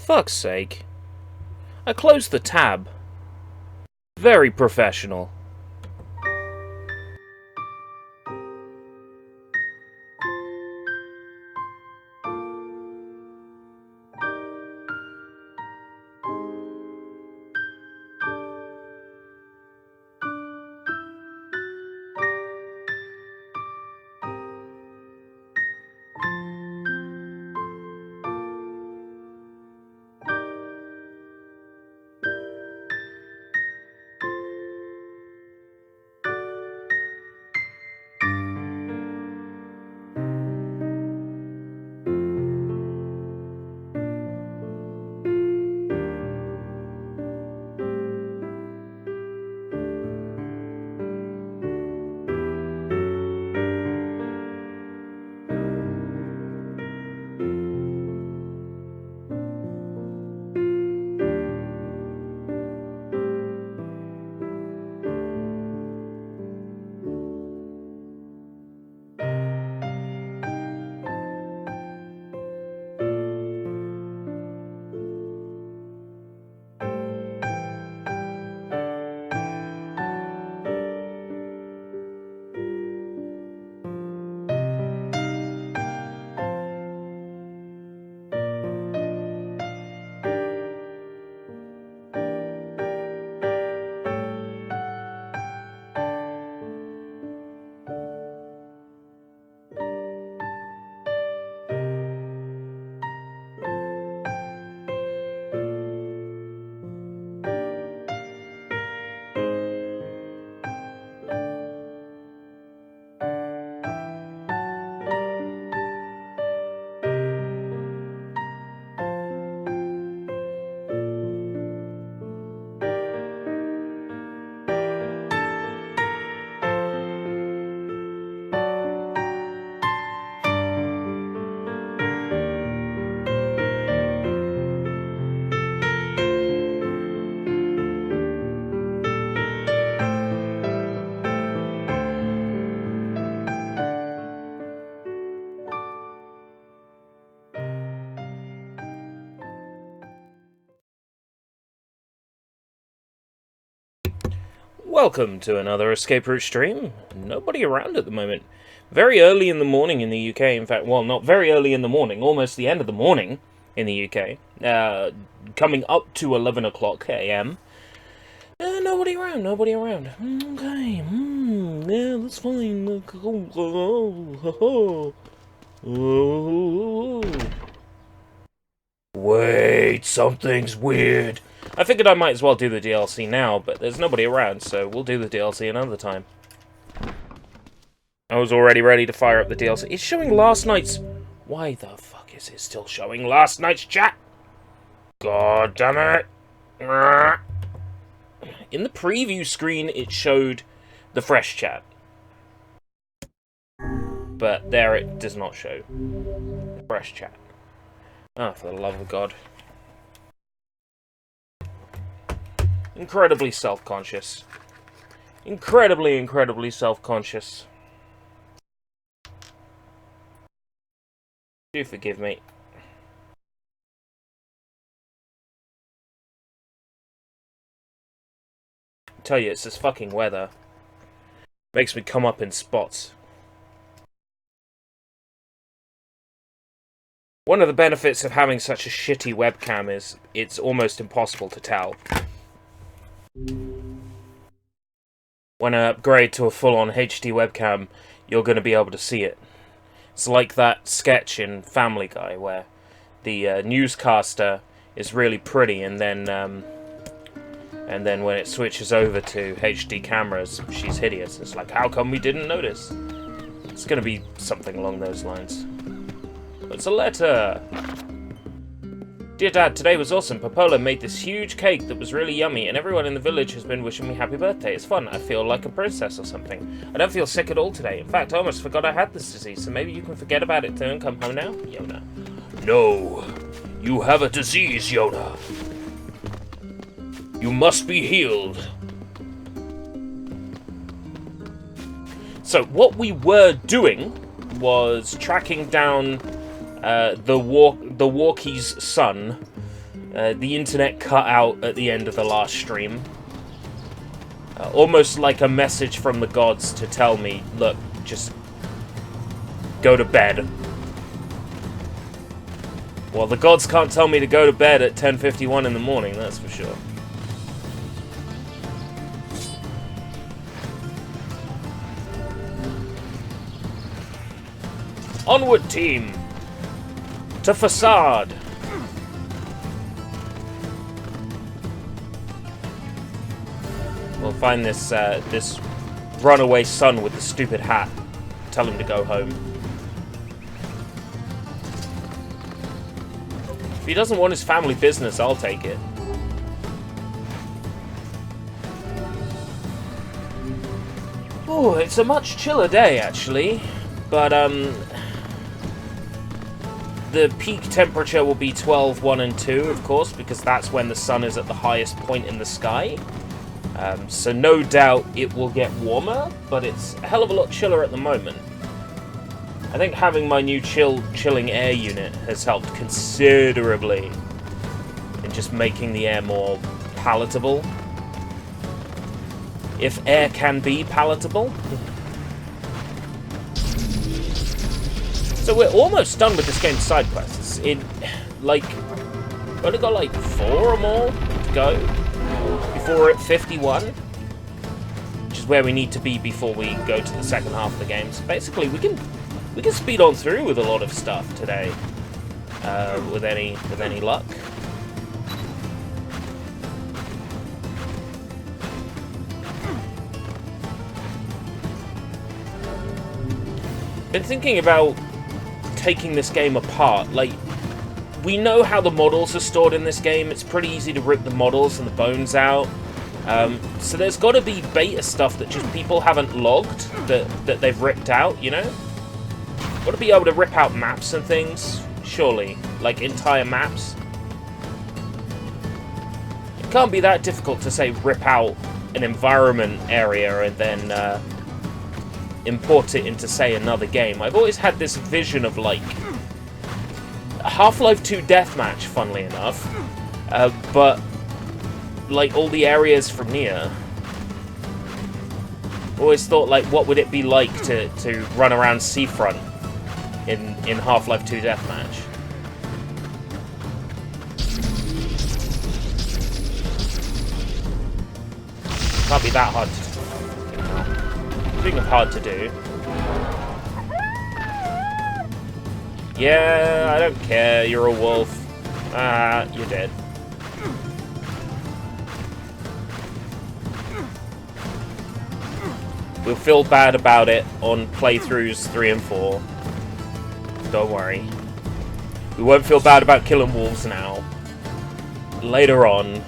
Fuck's sake. I closed the tab. Very professional. Welcome to another Escape Route stream. Nobody around at the moment. Very early in the morning in the UK. In fact, well, not very early in the morning, almost the end of the morning in the UK. Coming up to 11 o'clock AM. Nobody around, nobody around. Okay, yeah, that's fine. Wait, something's weird. I figured I might as well do the DLC now, but there's nobody around, so we'll do the DLC another time. I was already ready to fire up the DLC. It's showing last night's... Why the fuck is it still showing last night's chat? God damn it. In the preview screen, it showed the fresh chat. But there it does not show the fresh chat. Ah, for the love of God. Incredibly self-conscious. Incredibly self-conscious. Do forgive me. I tell you, it's this fucking weather. Makes me come up in spots. One of the benefits of having such a shitty webcam is it's almost impossible to tell. When I upgrade to a full-on HD webcam, you're going to be able to see it. It's like that sketch in Family Guy where the newscaster is really pretty, and then when it switches over to HD cameras, she's hideous. It's like, how come we didn't notice? It's going to be something along those lines. It's a letter. Dear Dad, today was awesome. Popola made this huge cake that was really yummy, and everyone in the village has been wishing me happy birthday. It's fun. I feel like a princess or something. I don't feel sick at all today. In fact, I almost forgot I had this disease, so maybe you can forget about it too and come home now? Yona. No. You have a disease, Yona. You must be healed. So, what we were doing was tracking down the Walkie's son, The internet cut out at the end of the last stream. Almost like a message from the gods to tell me, look, just go to bed. Well, the gods can't tell me to go to bed at 10:51 in the morning, that's for sure. Onward, team! To Facade! We'll find this this runaway son with the stupid hat. Tell him to go home. If he doesn't want his family business, I'll take it. Oh, it's a much chiller day, actually. But, the peak temperature will be 12, 1, and 2, of course, because that's when the sun is at the highest point in the sky. So no doubt it will get warmer, but it's a hell of a lot chiller at the moment. I think having my new chilling air unit has helped considerably in just making the air more palatable. If air can be palatable. So we're almost done with this game's side quests. We've only got like 4 or more to go before we're at 51, which is where we need to be before we go to the second half of the game. So basically, we can speed on through with a lot of stuff today, with any luck. Been thinking about taking this game apart. Like, we know how the models are stored in this game. It's pretty easy to rip the models and the bones out. So there's got to be beta stuff that just people haven't logged that they've ripped out, you know? Got to be able to rip out maps and things, surely. Like, entire maps. It can't be that difficult to, say, rip out an environment area and then import it into, say, another game. I've always had this vision of, like, Half-Life 2 Deathmatch, funnily enough, but, like, all the areas from NieR. Always thought, like, what would it be like to run around Seafront in Half-Life 2 Deathmatch? Can't be that hard to do. Speaking of hard to do. Yeah, I don't care, you're a wolf. Ah, you're dead. We'll feel bad about it on playthroughs 3 and 4. Don't worry. We won't feel bad about killing wolves now. Later on.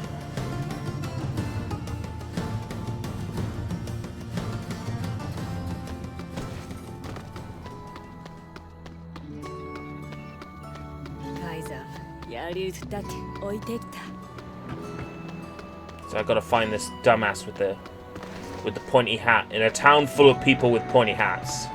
So I gotta find this dumbass with the pointy hat in a town full of people with pointy hats.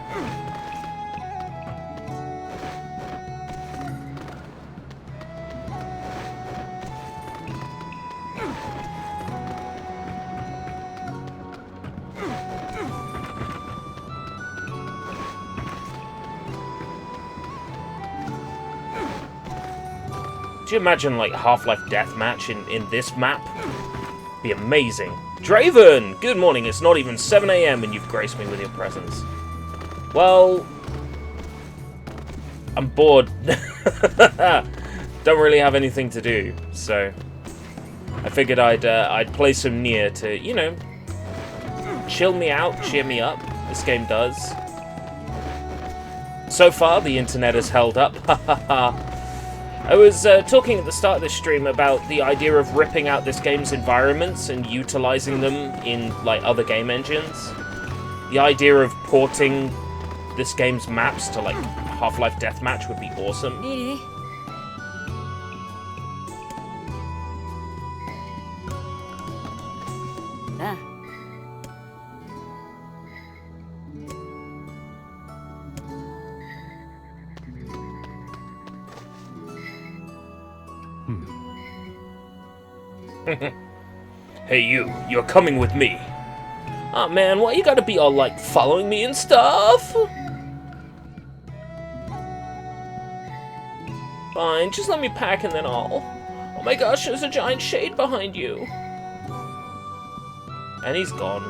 Do you imagine, like, Half-Life Deathmatch in this map? Be amazing. Draven! Good morning, it's not even 7 AM and you've graced me with your presence. Well, I'm bored. Don't really have anything to do, so I figured I'd play some NieR to, you know, chill me out, cheer me up. This game does. So far, the internet has held up. I was talking at the start of this stream about the idea of ripping out this game's environments and utilizing them in, like, other game engines. The idea of porting this game's maps to, like, Half-Life Deathmatch would be awesome. Hey you're coming with me. Aw man, why you gotta be all like following me and stuff? Fine, just let me pack and then I'll... Oh my gosh, there's a giant shade behind you. And he's gone.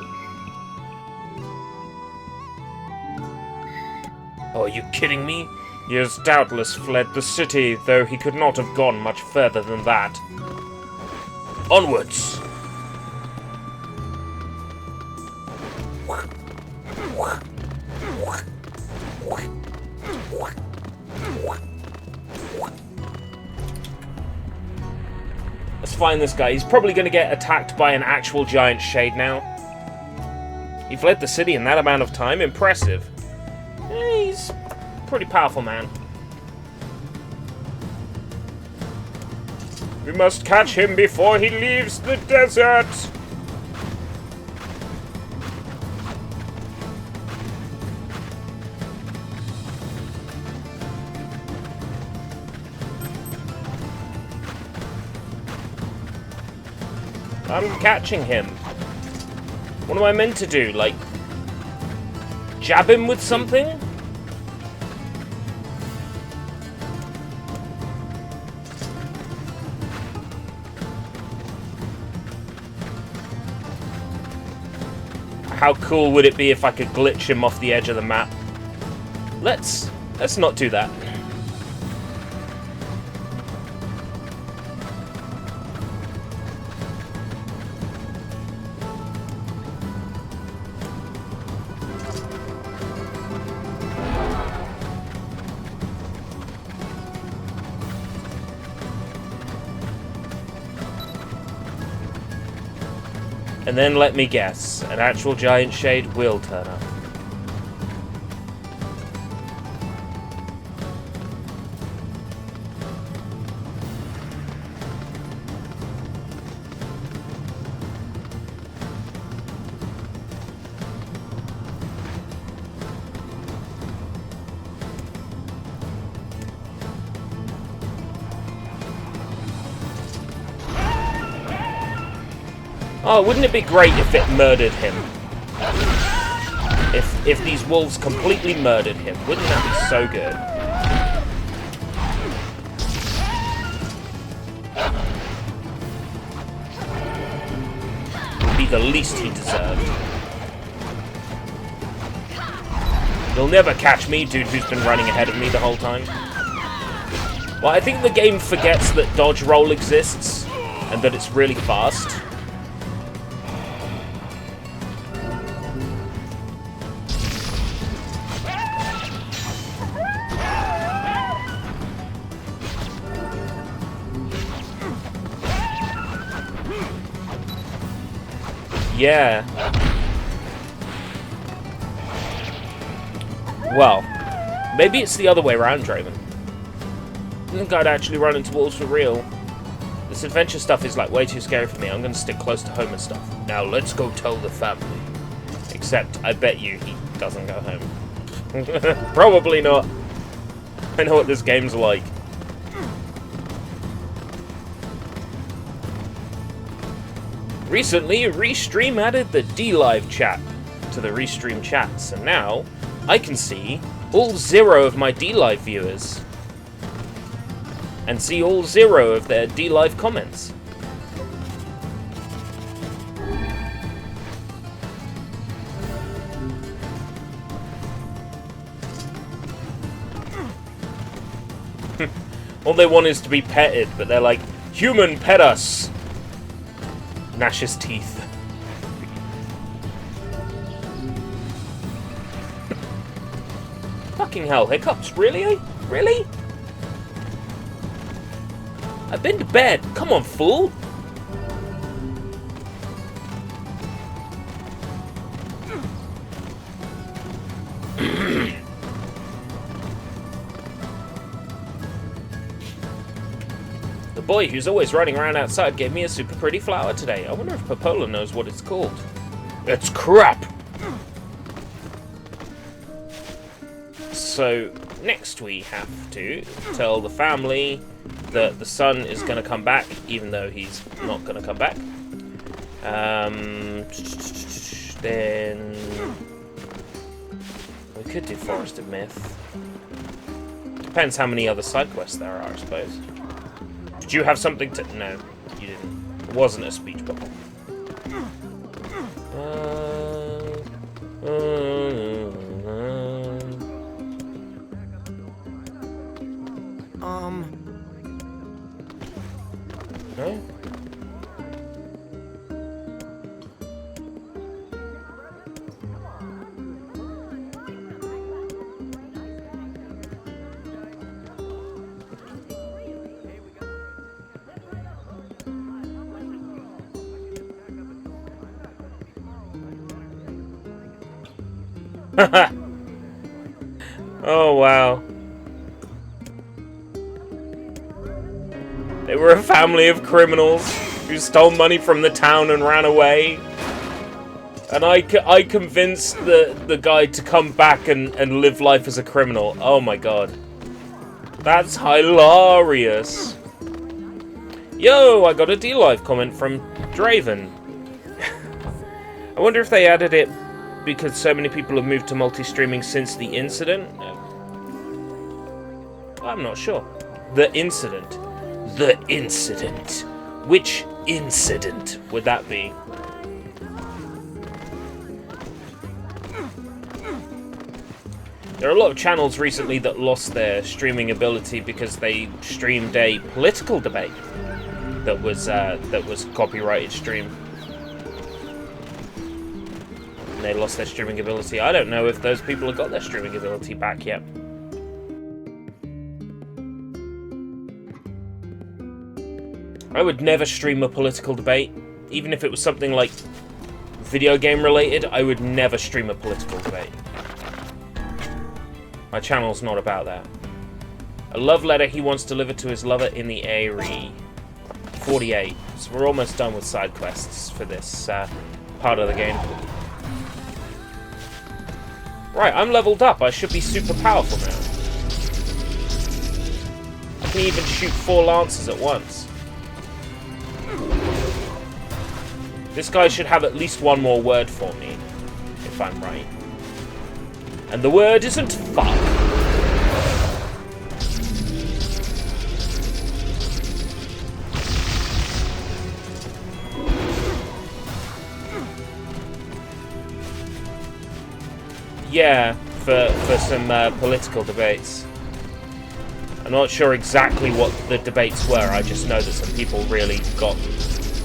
Oh, are you kidding me? He has doubtless fled the city, though he could not have gone much further than that. Onwards! Let's find this guy. He's probably going to get attacked by an actual giant shade now. He fled the city in that amount of time? Impressive. He's a pretty powerful man. We must catch him before he leaves the desert! I'm catching him. What am I meant to do? Like, jab him with something? How cool would it be if I could glitch him off the edge of the map? Let's not do that. And then let me guess, an actual giant shade will turn up. Oh, wouldn't it be great if it murdered him? If these wolves completely murdered him, wouldn't that be so good? Would be the least he deserved. You'll never catch me, dude who's been running ahead of me the whole time. Well, I think the game forgets that dodge roll exists, and that it's really fast. Yeah. Well, maybe it's the other way around, Draven. I think I'd actually run into wolves for real. This adventure stuff is like way too scary for me. I'm gonna stick close to home and stuff. Now let's go tell the family. Except, I bet you he doesn't go home. Probably not. I know what this game's like. Recently, Restream added the D-Live chat to the Restream chats, and now I can see all 0 of my D-Live viewers. And see all 0 of their D-Live comments. All they want is to be petted, but they're like, human, pet us! Gnash his teeth. Fucking hell, hiccups, really? Eh? Really? I've been to bed. Come on, fool. The boy who's always running around outside gave me a super pretty flower today. I wonder if Popola knows what it's called. It's crap! So, next we have to tell the family that the son is going to come back, even though he's not going to come back. Then we could do Forest of Myth. Depends how many other side quests there are, I suppose. Did you have something to... No, you didn't. It wasn't a speech bubble. No? Oh, wow. They were a family of criminals who stole money from the town and ran away. And I convinced the guy to come back and live life as a criminal. Oh my god. That's hilarious. Yo, I got a D-Live comment from Draven. I wonder if they added it because so many people have moved to multi-streaming since the incident. I'm not sure. The incident. The incident. Which incident would that be? There are a lot of channels recently that lost their streaming ability because they streamed a political debate that was copyrighted stream. And they lost their streaming ability. I don't know if those people have got their streaming ability back yet. I would never stream a political debate. Even if it was something like video game related, I would never stream a political debate. My channel's not about that. A love letter he wants delivered to his lover in the Eyrie. 48. So we're almost done with side quests for this part of the game. Right, I'm leveled up. I should be super powerful now. I can even shoot 4 lances at once. This guy should have at least one more word for me, if I'm right. And the word isn't fuck. Yeah, for some political debates. I'm not sure exactly what the debates were, I just know that some people really got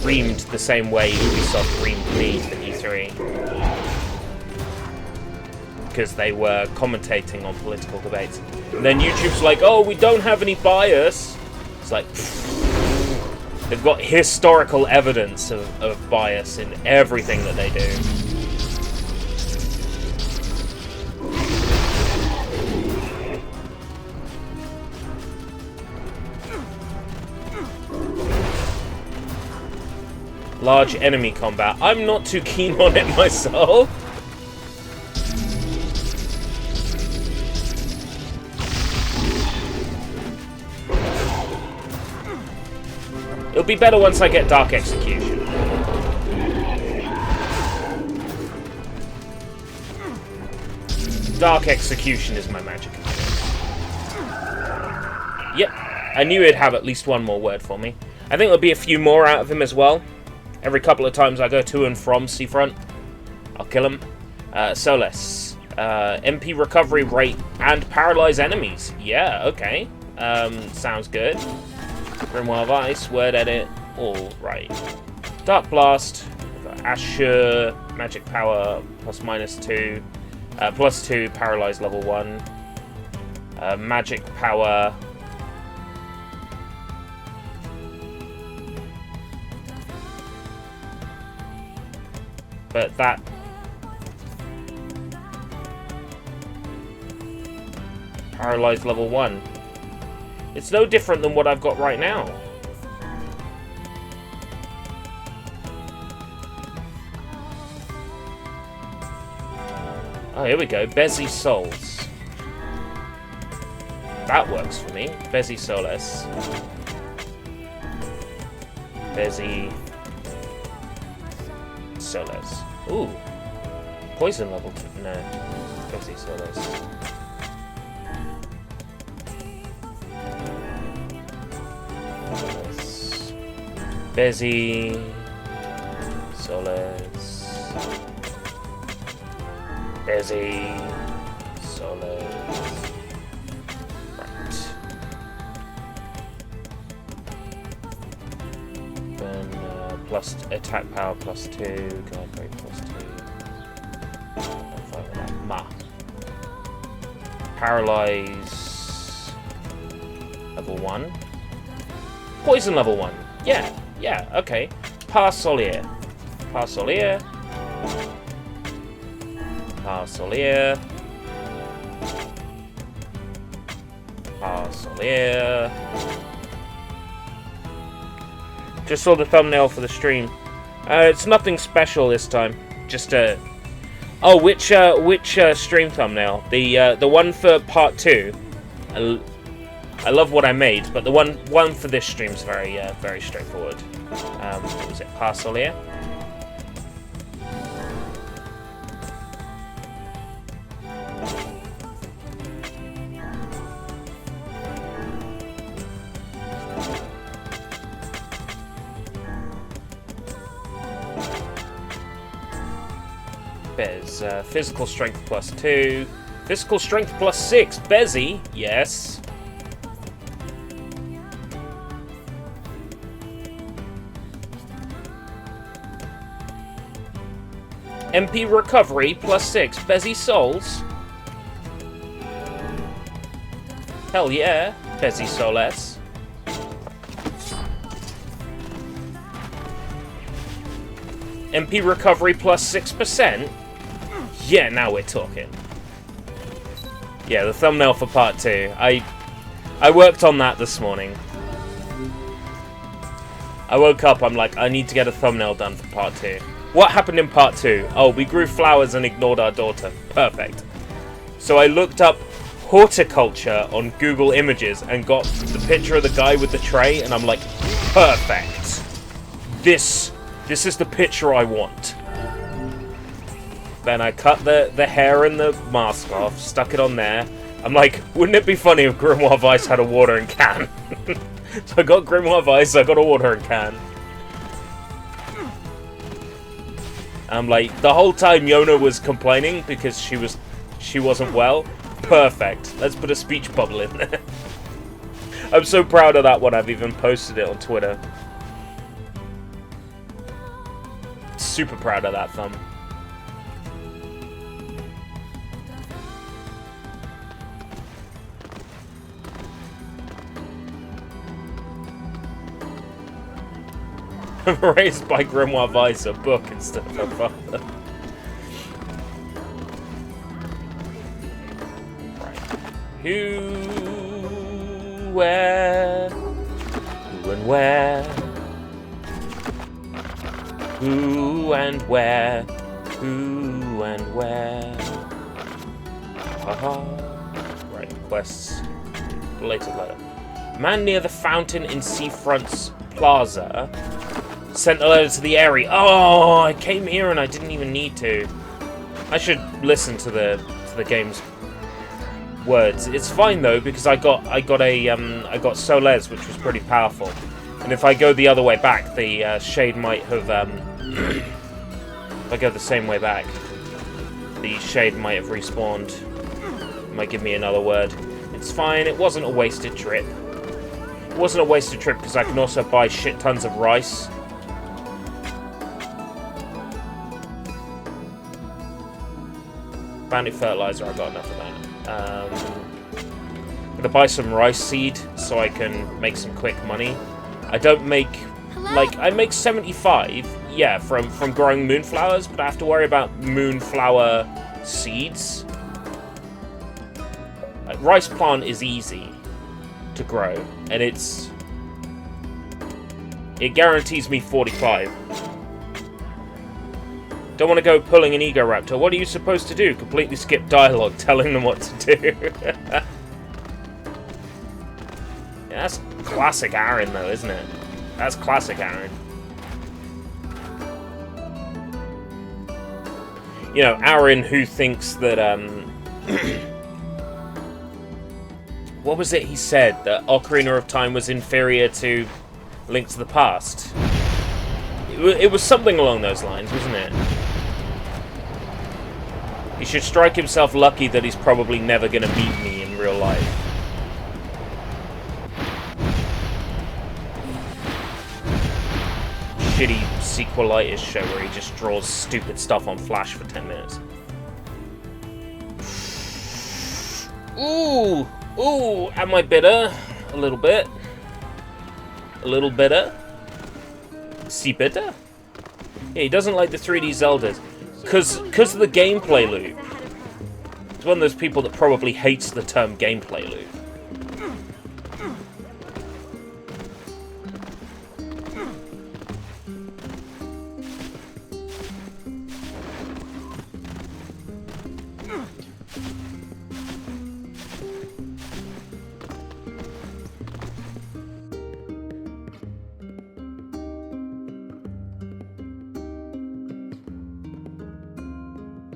reamed the same way Ubisoft reamed me for E3. Because they were commentating on political debates. And then YouTube's like, oh, we don't have any bias. It's like, pfft. They've got historical evidence of bias in everything that they do. Large enemy combat. I'm not too keen on it myself. It'll be better once I get Dark Execution. Dark Execution is my magic. Yep, I knew he'd have at least one more word for me. I think there'll be a few more out of him as well. Every couple of times I go to and from Seafront, I'll kill him. Solis. MP recovery rate and paralyze enemies. Yeah, okay. Sounds good. Grimoire of Ice, word edit, all right. Dark Blast, Ashur, magic power, +/-2, +2, paralyze level 1. Magic power. But that... Paralyzed level 1. It's no different than what I've got right now. Oh, here we go. Bezzy Souls. That works for me. Bezi Soles. Bezi Soles. Ooh. Poison level 2. No. Bezi Soles. Bezi Soles. Bezi Soles. Right. Then plus attack power plus 2, guard rate plus 2. Ma. Paralyze level 1. Poison level 1. Yeah, okay. Parsolier. Parsolier. Parsolier. Parsolier. Just saw the thumbnail for the stream. It's nothing special this time. Just a... Oh, which stream thumbnail? The one for part 2. I love what I made, but the one for this stream's very very straightforward. What was it? Parsolier? Bez, physical strength plus 2. Physical strength plus 6. Bezi, yes. MP recovery plus 6. Bezi Souls. Hell yeah. Bezi Soles. MP recovery plus 6%. Yeah, now we're talking. Yeah, the thumbnail for part 2. I worked on that this morning. I woke up, I'm like, I need to get a thumbnail done for part 2. What happened in part 2? Oh, we grew flowers and ignored our daughter. Perfect. So I looked up horticulture on Google Images and got the picture of the guy with the tray, and I'm like, perfect. This is the picture I want. Then I cut the hair and the mask off, stuck it on there. I'm like, wouldn't it be funny if Grimoire Vice had a watering can? So I got Grimoire Vice, I got a watering can. I'm like, the whole time Yona was complaining because she wasn't well. Perfect. Let's put a speech bubble in there. I'm so proud of that one, I've even posted it on Twitter. Super proud of that thumb. Raised by Grimoire Vice, a book instead of a father. Right. Who, where, who and where, who and where, who and where. Haha. Right, quests. Belated letter. Man near the fountain in Seafront's Plaza sent a letter to the area. Oh, I came here and I didn't even need to. I should listen to the game's words. It's fine though because I got Soles, which was pretty powerful. And if I go the other way back, the shade might have. If I go the same way back, the shade might have respawned. It might give me another word. It's fine. It wasn't a wasted trip. It wasn't a wasted trip because I can also buy shit tons of rice. Bounty fertilizer, I got enough of that. I'm gonna buy some rice seed so I can make some quick money. I don't make, like, I make 75, yeah, from growing moonflowers, but I have to worry about moonflower seeds. Like, rice plant is easy to grow, and it guarantees me 45. Don't want to go pulling an ego raptor. What are you supposed to do? Completely skip dialogue telling them what to do. That's classic Aaron, though, isn't it? That's classic Aaron. You know, Aaron who thinks that, what was it he said? That Ocarina of Time was inferior to Link to the Past? It was something along those lines, wasn't it? He should strike himself lucky that he's probably never going to meet me in real life. Shitty sequelitis show where he just draws stupid stuff on Flash for 10 minutes. Ooh! Ooh! Am I bitter? A little bit. A little bitter. See bitter? Yeah, he doesn't like the 3D Zeldas. Because of the gameplay loop. He's one of those people that probably hates the term gameplay loop.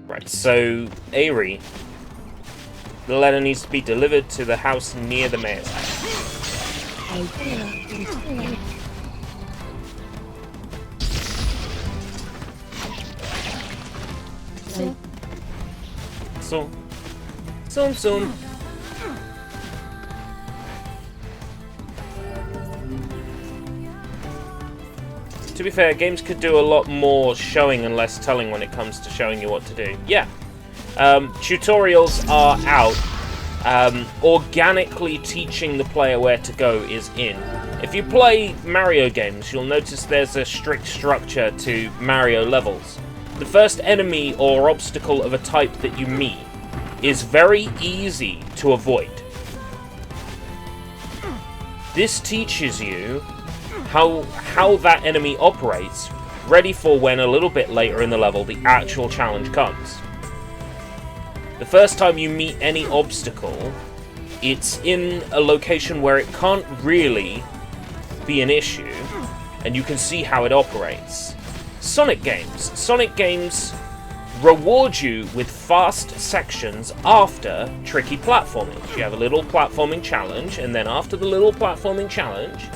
Right, so, Aerie. The letter needs to be delivered to the house near the mayor's house. Zoom. To be fair, games could do a lot more showing and less telling when it comes to showing you what to do. Yeah. Tutorials are out. Organically teaching the player where to go is in. If you play Mario games, you'll notice there's a strict structure to Mario levels. The first enemy or obstacle of a type that you meet is very easy to avoid. This teaches you how that enemy operates, ready for when a little bit later in the level the actual challenge comes. The first time you meet any obstacle, it's in a location where it can't really be an issue, and you can see how it operates. Sonic games reward you with fast sections after tricky platforming. You have a little platforming challenge, and then after the little platforming challenge,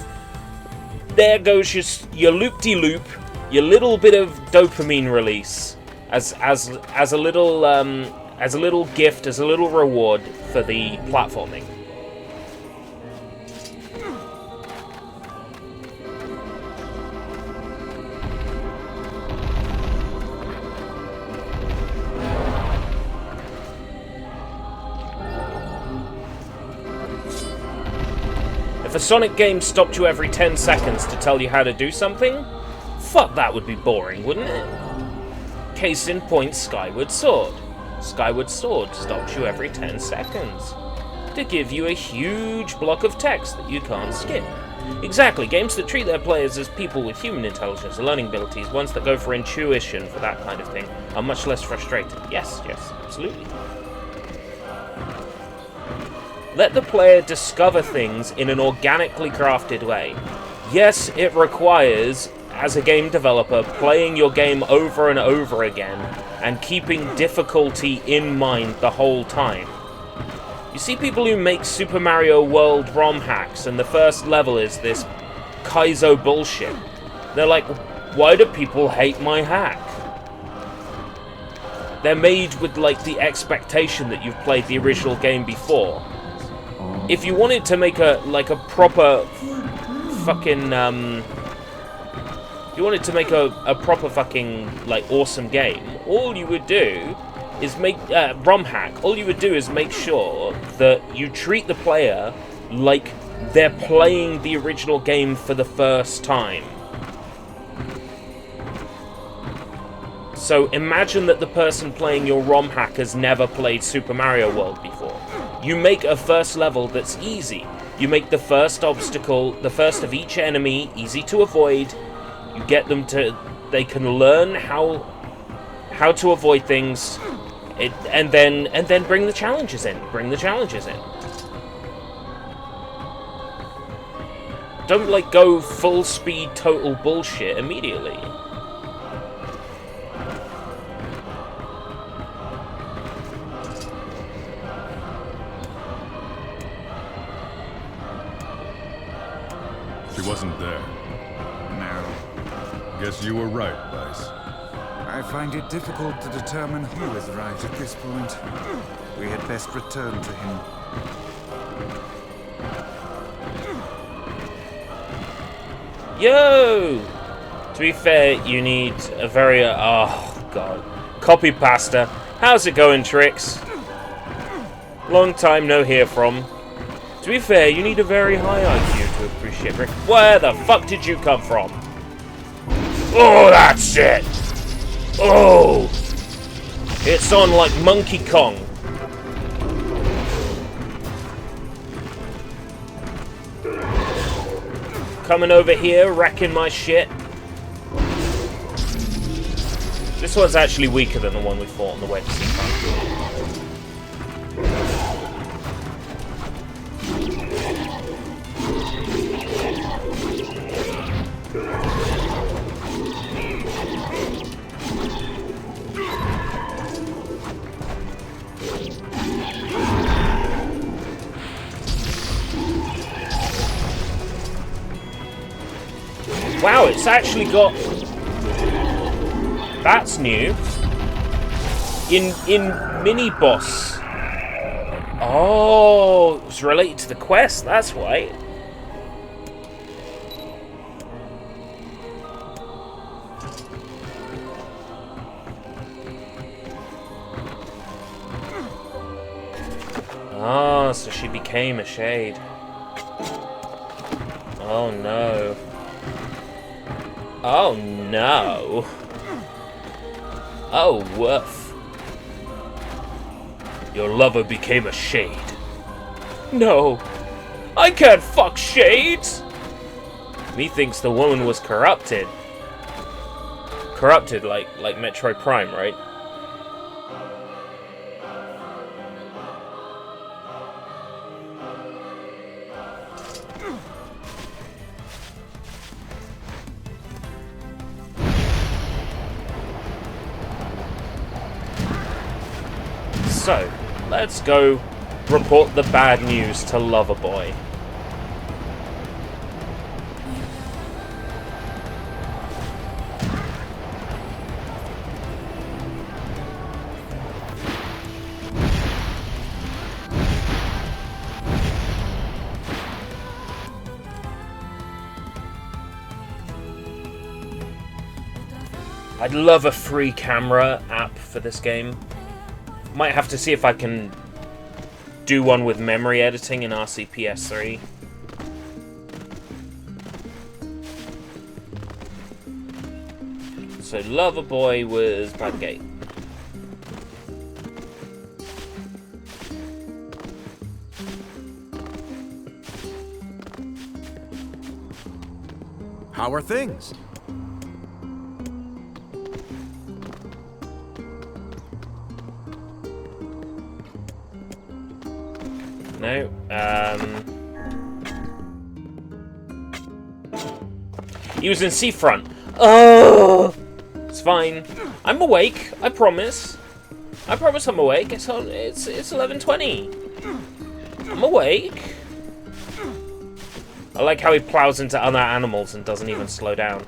there goes your loop-de-loop, your little bit of dopamine release as a little gift, as a little reward for the platforming. If a Sonic game stopped you every 10 seconds to tell you how to do something, fuck, that would be boring, wouldn't it? Case in point, Skyward Sword. Skyward Sword stops you every 10 seconds to give you a huge block of text that you can't skip. Exactly, games that treat their players as people with human intelligence and learning abilities, ones that go for intuition for that kind of thing, are much less frustrating. Yes, absolutely. Let the player discover things in an organically crafted way. Yes, it requires, as a game developer, playing your game over and over again and keeping difficulty in mind the whole time. You see people who make Super Mario World ROM hacks and the first level is this Kaizo bullshit. They're like, why do people hate my hack? They're made with like the expectation that you've played the original game before. If you wanted to make a proper fucking if you wanted to make a proper fucking like awesome game, all you would do is make ROM hack. All you would do is make sure that you treat the player like they're playing the original game for the first time. So imagine that the person playing your ROM hack has never played Super Mario World before. You make a first level that's easy. You make the first obstacle, the first of each enemy, easy to avoid. You get them to, they can learn how to avoid things, and then bring the challenges in. Don't, like, go full speed total bullshit immediately. She wasn't there. No. Guess you were right, Vice. I find it difficult to determine who is right at this point. We had best return to him. Yo! To be fair, you need a very... oh, God. Copy pasta. How's it going, Trix? Long time no hear from. To be fair, you need a very high IQ to appreciate Rick. Where the fuck did you come from? Oh, that's it! Oh! It's on like Monkey Kong. Coming over here, wrecking my shit. This one's actually weaker than the one we fought on the way to Seafront. Wow, it's actually got... That's new. In mini-boss. Oh, it was related to the quest, that's why. Oh, so she became a shade. Oh no. Oh no. Oh, woof. Your lover became a shade. No. I can't fuck shades! Methinks the woman was corrupted. Corrupted like Metroid Prime, right? So, let's go report the bad news to Loverboy. I'd love a free camera app for this game. Might have to see if I can do one with memory editing in RCPS3. So Loverboy was by the gate. How are things? No, he was in Seafront. Oh, it's fine. I'm awake. I promise. I promise I'm awake. It's 11:20. I'm awake. I like how he plows into other animals and doesn't even slow down.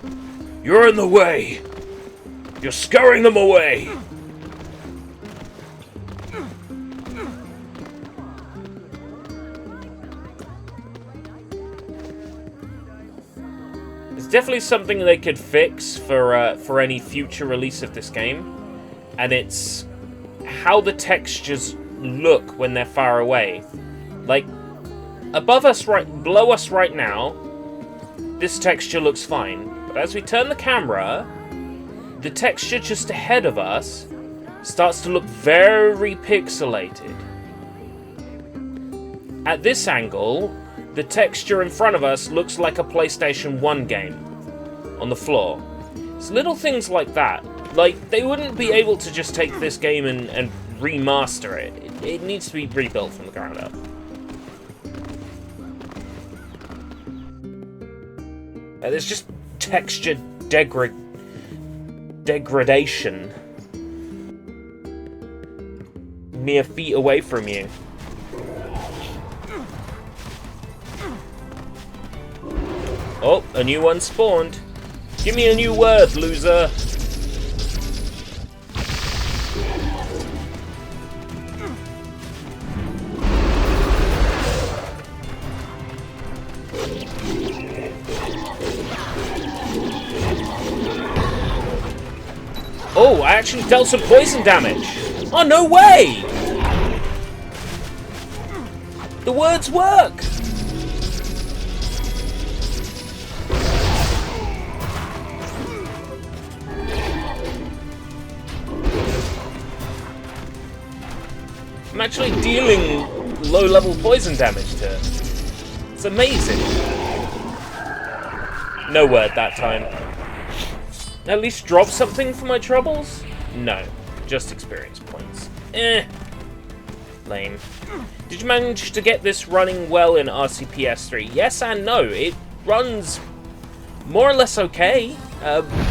You're in the way. You're scaring them away. Definitely something they could fix for any future release of this game, and it's how the textures look when they're far away. Like above us, below us right now, this texture looks fine, but as we turn the camera, the texture just ahead of us starts to look very pixelated. At this angle, the texture in front of us looks like a PlayStation 1 game on the floor. It's little things like that. Like, they wouldn't be able to just take this game and remaster it. It needs to be rebuilt from the ground up. There's just texture degradation mere feet away from you. Oh, a new one spawned. Give me a new word, loser. Oh, I actually dealt some poison damage. Oh, no way! The words work! I'm actually dealing low-level poison damage to it. It's amazing. No word that time. At least drop something for my troubles? No, just experience points. Lame. Did you manage to get this running well in RCPS3? Yes and no. It runs more or less okay.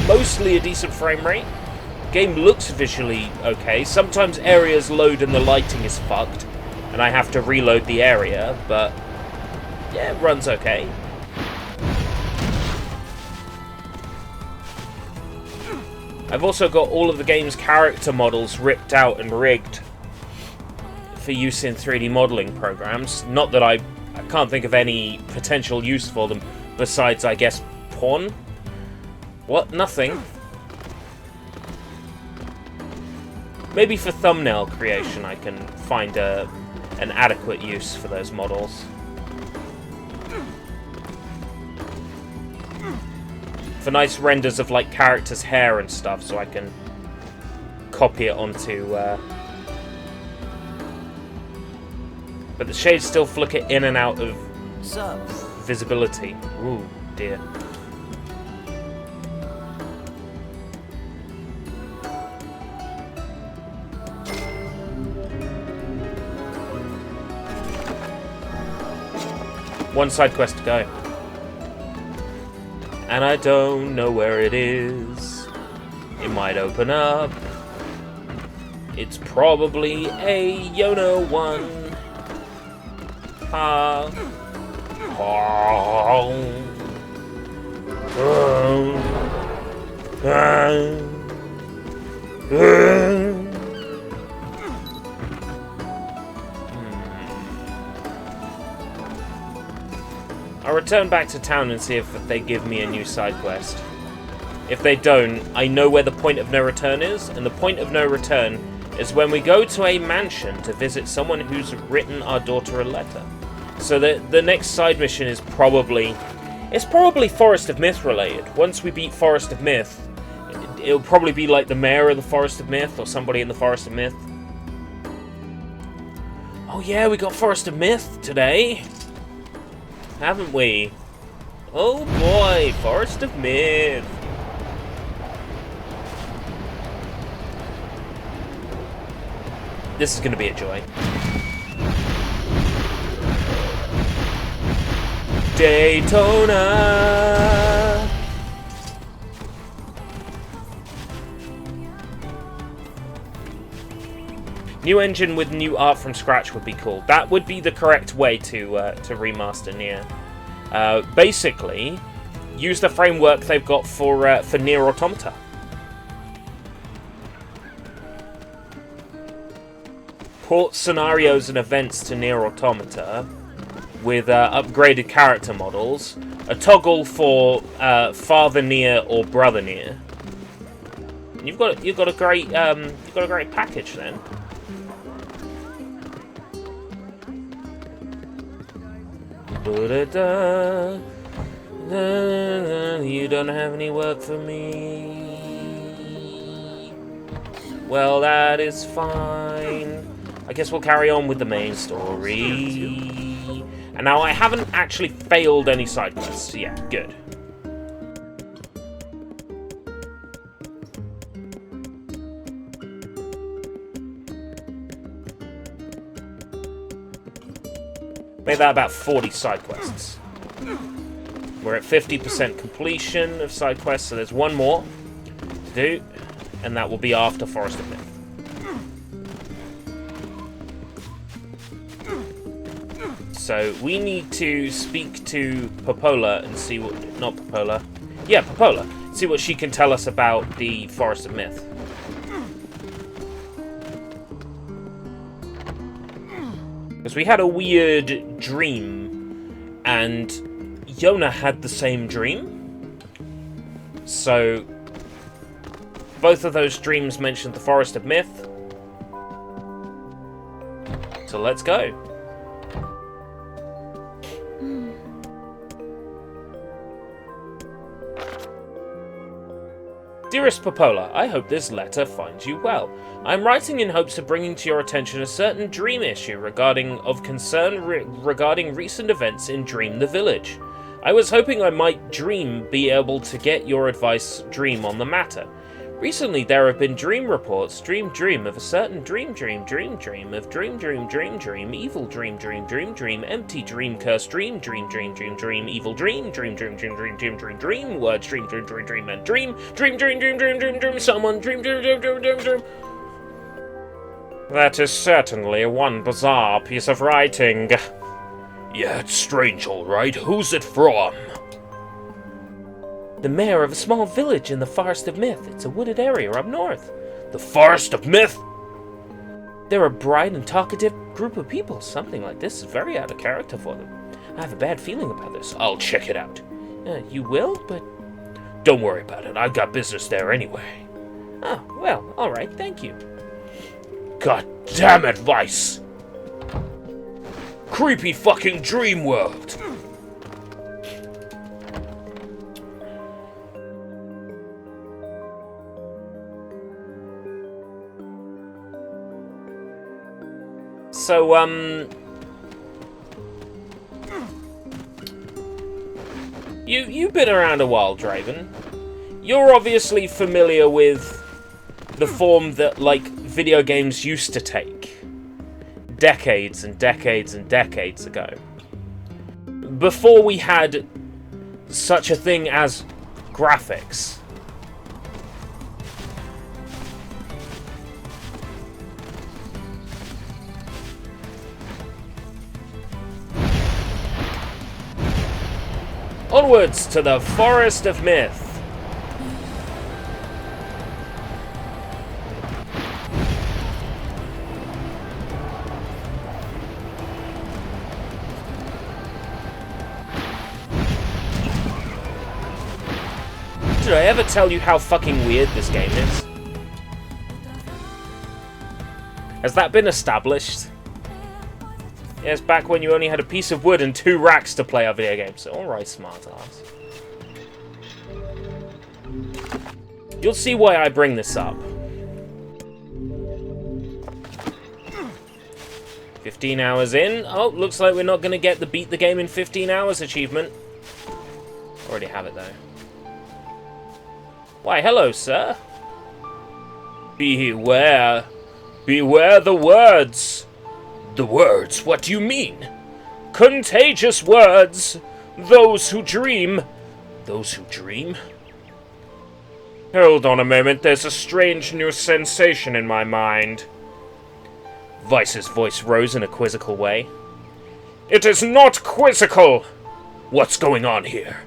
Mostly a decent frame rate. Game looks visually okay. Sometimes areas load and the lighting is fucked, and I have to reload the area, but yeah, it runs okay. I've also got all of the game's character models ripped out and rigged for use in 3D modeling programs. Not that I can't think of any potential use for them besides, I guess, porn? What? Nothing. Maybe for thumbnail creation I can find an adequate use for those models. For nice renders of like characters' hair and stuff, so I can copy it onto. But the shades still flicker in and out of visibility. Ooh, dear. One side quest to go. And I don't know where it is. It might open up. It's probably a Yono one. I'll return back to town and see if they give me a new side quest. If they don't, I know where the point of no return is, and the point of no return is when we go to a mansion to visit someone who's written our daughter a letter. So the next side mission is probably Forest of Myth related. Once we beat Forest of Myth, it'll probably be like the mayor of the Forest of Myth or somebody in the Forest of Myth. Oh yeah, we got Forest of Myth today. Haven't we? Oh boy, Forest of Myth. This is going to be a joy. Daytona. New engine with new art from scratch would be cool. That would be the correct way to remaster NieR. Basically, use the framework they've got for NieR Automata. Port scenarios and events to NieR Automata with upgraded character models, a toggle for Father NieR or Brother NieR. You've got a great package then. You don't have any work for me. Well, that is fine. I guess we'll carry on with the main story. And now I haven't actually failed any side quests. Yeah, good. Made that about 40 side quests. We're at 50% completion of side quests, so there's one more to do, and that will be after Forest of Myth. So we need to speak to Popola and see what... Not Popola. Yeah, Popola. See what she can tell us about the Forest of Myth. Because we had a weird dream, and Yona had the same dream. So both of those dreams mentioned the Forest of Myth. So let's go. Dearest Popola, I hope this letter finds you well. I am writing in hopes of bringing to your attention a certain dream issue regarding recent events in Dream the Village. I was hoping I might be able to get your advice on the matter. Recently there have been dream reports, dream of a certain dream of dream, evil dream, empty dream, cursed dream, evil dream, words, dream, and dream, someone, dream. That is certainly one bizarre piece of writing. Yeah, it's strange, all right. Who's it from? The mayor of a small village in the Forest of Myth. It's a wooded area up north. The Forest of Myth? They're a bright and talkative group of people. Something like this is very out of character for them. I have a bad feeling about this. I'll check it out. You will? But... Don't worry about it. I've got business there anyway. Oh, well, alright, thank you. God damn it, Vice! Creepy fucking dream world! So, you've been around a while, Draven. You're obviously familiar with the form that, like, video games used to take. Decades and decades and decades ago. Before we had such a thing as graphics. Onwards to the Forest of Myth. Did I ever tell you how fucking weird this game is? Has that been established? Yes, back when you only had a piece of wood and 2 racks to play our video games. Alright, smart ass. You'll see why I bring this up. 15 hours in. Oh, looks like we're not going to get the beat the game in 15 hours achievement. Already have it, though. Why, hello, sir. Beware. Beware the words. The words? What do you mean? Contagious words. Those who dream. Those who dream? Hold on a moment. There's a strange new sensation in my mind. Vice's voice rose in a quizzical way. It is not quizzical! What's going on here?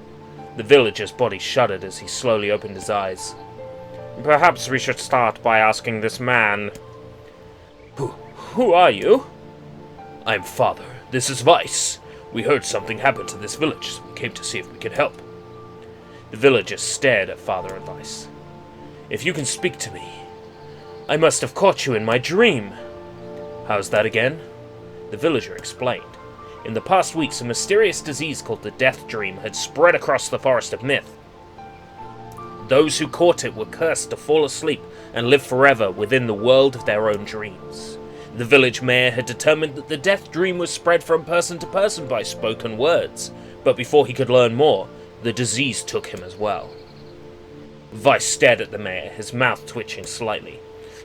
The villager's body shuddered as he slowly opened his eyes. Perhaps we should start by asking this man. Who are you? I'm Father. This is Vice. We heard something happened to this village, so we came to see if we could help. The villager stared at Father and Vice. If you can speak to me, I must have caught you in my dream. How's that again? The villager explained. In the past weeks, a mysterious disease called the Death Dream had spread across the Forest of Myth. Those who caught it were cursed to fall asleep and live forever within the world of their own dreams. The village mayor had determined that the Death Dream was spread from person to person by spoken words, but before he could learn more, the disease took him as well. Vice stared at the mayor, his mouth twitching slightly.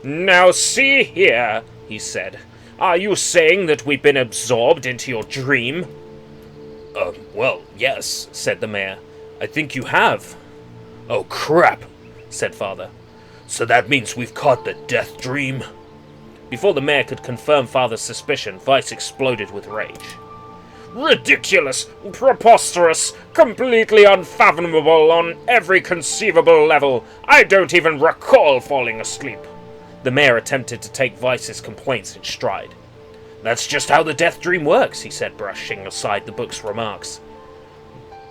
Now see here, he said. Are you saying that we've been absorbed into your dream? Well, yes, said the mayor. I think you have. Oh, crap, said Father. So that means we've caught the death dream? Before the mayor could confirm Father's suspicion, Vice exploded with rage. Ridiculous, preposterous, completely unfathomable on every conceivable level. I don't even recall falling asleep. The mayor attempted to take Vice's complaints in stride. That's just how the death dream works, he said, brushing aside the book's remarks.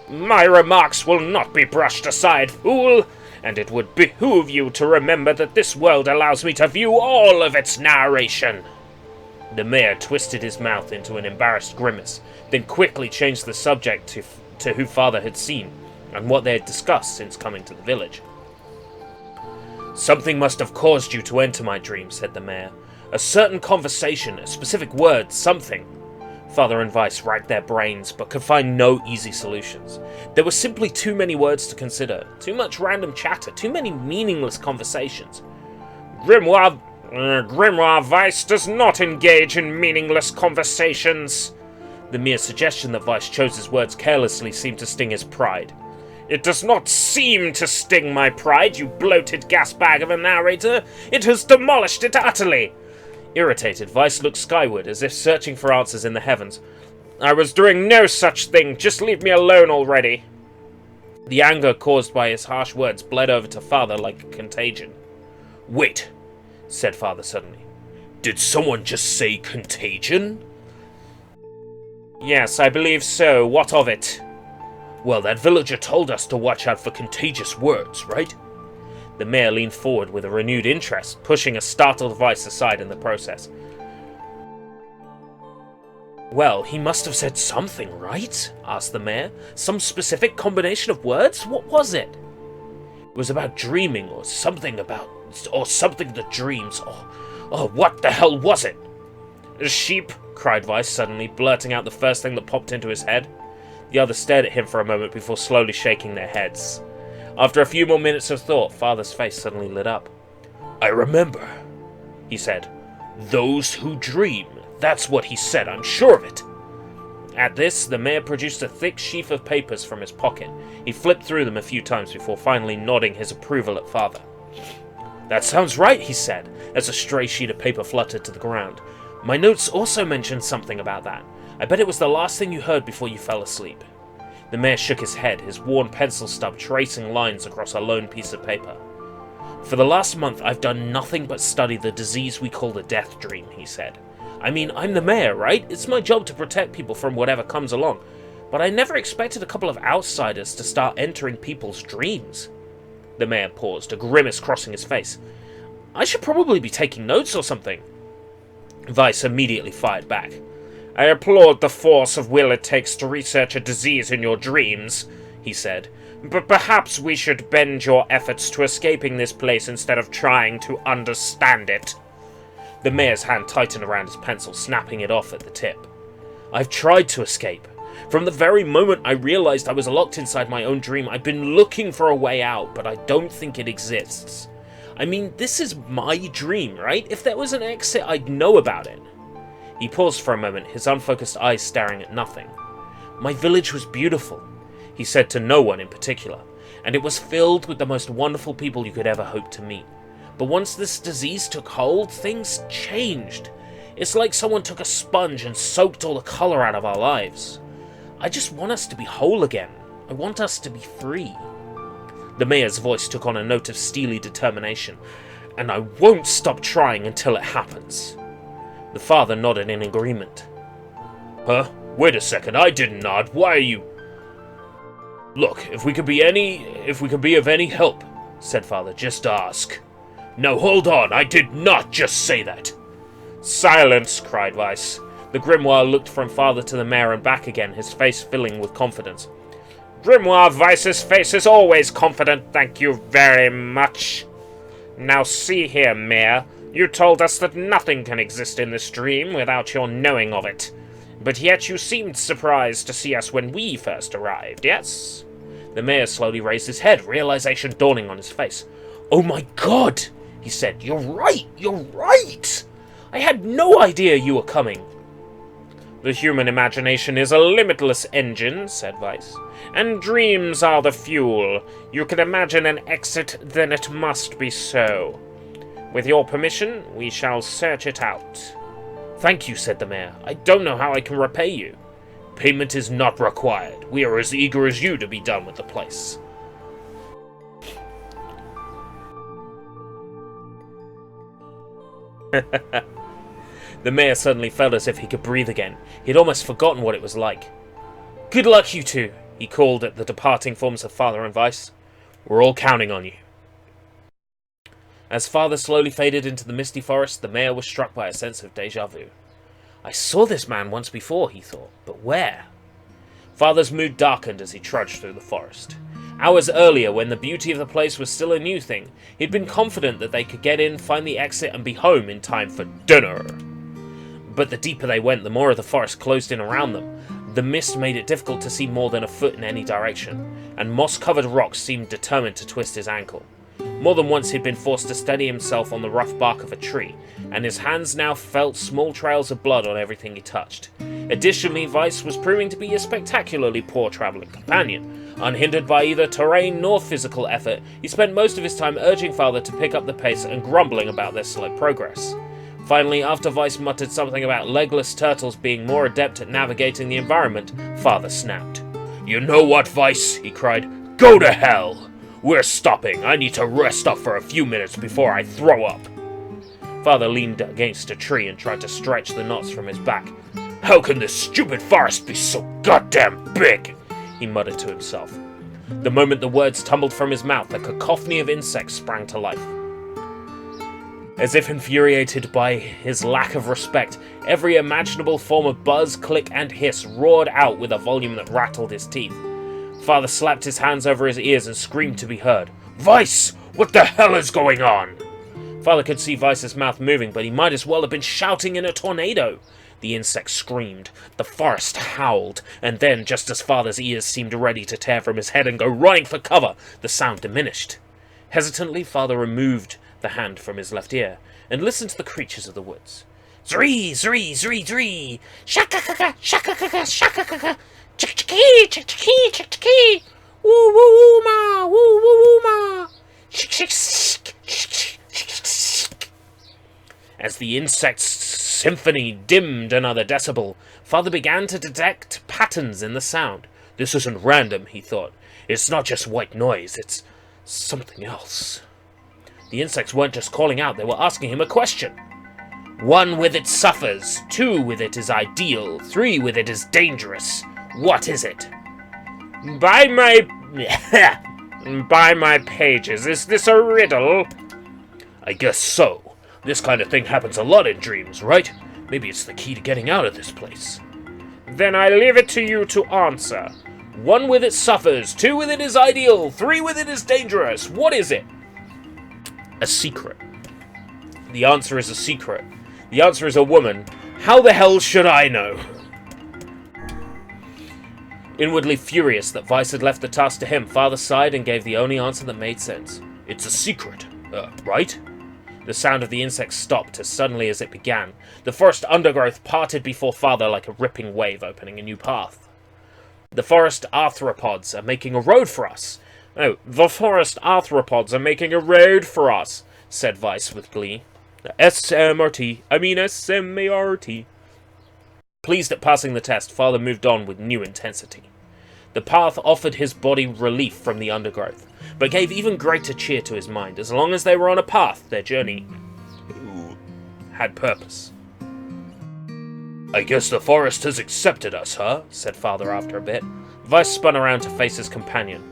My remarks will not be brushed aside, fool, and it would behoove you to remember that this world allows me to view all of its narration. The mayor twisted his mouth into an embarrassed grimace, then quickly changed the subject to who Father had seen, and what they had discussed since coming to the village. Something must have caused you to enter my dream, said the mayor. A certain conversation, a specific word, something. Father and Vice racked their brains, but could find no easy solutions. There were simply too many words to consider, too much random chatter, too many meaningless conversations. Grimoire Vice does not engage in meaningless conversations. The mere suggestion that Vice chose his words carelessly seemed to sting his pride. It does not seem to sting my pride, you bloated gasbag of a narrator. It has demolished it utterly. Irritated, Vice looked skyward, as if searching for answers in the heavens. I was doing no such thing. Just leave me alone already. The anger caused by his harsh words bled over to Father like a contagion. Wait, said Father suddenly. Did someone just say contagion? Yes, I believe so. What of it? Well, that villager told us to watch out for contagious words, right? The mayor leaned forward with a renewed interest, pushing a startled Vice aside in the process. Well, he must have said something, right? Asked the mayor. Some specific combination of words? What was it? It was about dreaming, or something that dreams. Oh, what the hell was it? A sheep, cried Vice suddenly, blurting out the first thing that popped into his head. The others stared at him for a moment before slowly shaking their heads. After a few more minutes of thought, Father's face suddenly lit up. I remember, he said. Those who dream. That's what he said, I'm sure of it. At this, the mayor produced a thick sheaf of papers from his pocket. He flipped through them a few times before finally nodding his approval at Father. That sounds right, he said, as a stray sheet of paper fluttered to the ground. My notes also mentioned something about that. I bet it was the last thing you heard before you fell asleep. The mayor shook his head, his worn pencil stub tracing lines across a lone piece of paper. For the last month, I've done nothing but study the disease we call the death dream, he said. I mean, I'm the mayor, right? It's my job to protect people from whatever comes along. But I never expected a couple of outsiders to start entering people's dreams. The mayor paused, a grimace crossing his face. I should probably be taking notes or something. Vice immediately fired back. I applaud the force of will it takes to research a disease in your dreams, he said. But perhaps we should bend your efforts to escaping this place instead of trying to understand it. The mayor's hand tightened around his pencil, snapping it off at the tip. I've tried to escape. From the very moment I realized I was locked inside my own dream, I've been looking for a way out, but I don't think it exists. I mean, this is my dream, right? If there was an exit, I'd know about it. He paused for a moment, his unfocused eyes staring at nothing. My village was beautiful, he said to no one in particular, and it was filled with the most wonderful people you could ever hope to meet. But once this disease took hold, things changed. It's like someone took a sponge and soaked all the color out of our lives. I just want us to be whole again. I want us to be free. The mayor's voice took on a note of steely determination. And I won't stop trying until it happens. The father nodded in agreement. Huh? Wait a second, I didn't nod. Why are you... Look, if we can be of any help, said Father, just ask. No, hold on, I did not just say that. Silence, cried Vice. The grimoire looked from Father to the mayor and back again, his face filling with confidence. Grimoire Vice's face is always confident, thank you very much. Now see here, Mayor. You told us that nothing can exist in this dream without your knowing of it. But yet you seemed surprised to see us when we first arrived, yes? The mayor slowly raised his head, realization dawning on his face. Oh my god, he said. You're right! I had no idea you were coming. The human imagination is a limitless engine, said Weiss, and dreams are the fuel. You can imagine an exit, then it must be so. With your permission, we shall search it out. Thank you, said the mayor. I don't know how I can repay you. Payment is not required. We are as eager as you to be done with the place. The mayor suddenly felt as if he could breathe again. He'd almost forgotten what it was like. Good luck, you two, he called at the departing forms of Father and Weiss. We're all counting on you. As Father slowly faded into the misty forest, the mayor was struck by a sense of déjà vu. I saw this man once before, he thought, but where? Father's mood darkened as he trudged through the forest. Hours earlier, when the beauty of the place was still a new thing, he'd been confident that they could get in, find the exit, and be home in time for dinner. But the deeper they went, the more of the forest closed in around them. The mist made it difficult to see more than a foot in any direction, and moss-covered rocks seemed determined to twist his ankle. More than once he'd been forced to steady himself on the rough bark of a tree, and his hands now felt small trails of blood on everything he touched. Additionally, Weiss was proving to be a spectacularly poor travelling companion. Unhindered by either terrain nor physical effort, he spent most of his time urging Father to pick up the pace and grumbling about their slow progress. Finally, after Weiss muttered something about legless turtles being more adept at navigating the environment, Father snapped. You know what, Weiss? He cried. Go to hell! We're stopping. I need to rest up for a few minutes before I throw up. Father leaned against a tree and tried to stretch the knots from his back. How can this stupid forest be so goddamn big? He muttered to himself. The moment the words tumbled from his mouth, a cacophony of insects sprang to life. As if infuriated by his lack of respect, every imaginable form of buzz, click, and hiss roared out with a volume that rattled his teeth. Father slapped his hands over his ears and screamed to be heard. Weiss! What the hell is going on? Father could see Weiss's mouth moving, but he might as well have been shouting in a tornado. The insect screamed, the forest howled, and then, just as Father's ears seemed ready to tear from his head and go running for cover, the sound diminished. Hesitantly, Father removed the hand from his left ear and listened to the creatures of the woods. Zree, zree, zree, zree! Shaka-kaka, shaka-kaka, shaka-kaka! Chick-chicky, chick-chicky, chick-chicky! Woo-woo-woo-ma, woo-woo-woo-ma! As the insect's symphony dimmed another decibel, Father began to detect patterns in the sound. This isn't random, he thought. It's not just white noise, it's something else. The insects weren't just calling out, they were asking him a question. 1 with it suffers, 2 with it is ideal, 3 with it is dangerous. What is it? By my pages, is this a riddle? I guess so. This kind of thing happens a lot in dreams, right? Maybe it's the key to getting out of this place. Then I leave it to you to answer. 1 with it suffers, 2 with it is ideal, 3 with it is dangerous. What is it? A secret. The answer is a secret. The answer is a woman. How the hell should I know? Inwardly furious that Weiss had left the task to him, Father sighed and gave the only answer that made sense. It's a secret, right? The sound of the insects stopped as suddenly as it began. The forest undergrowth parted before Father like a ripping wave opening a new path. The forest arthropods are making a road for us. Oh, the forest arthropods are making a road for us, said Weiss with glee. S-M-R-T, I mean S-M-A-R-T. Pleased at passing the test, Father moved on with new intensity. The path offered his body relief from the undergrowth, but gave even greater cheer to his mind. As long as they were on a path, their journey had purpose. I guess the forest has accepted us, huh? Said Father after a bit. Weiss spun around to face his companion.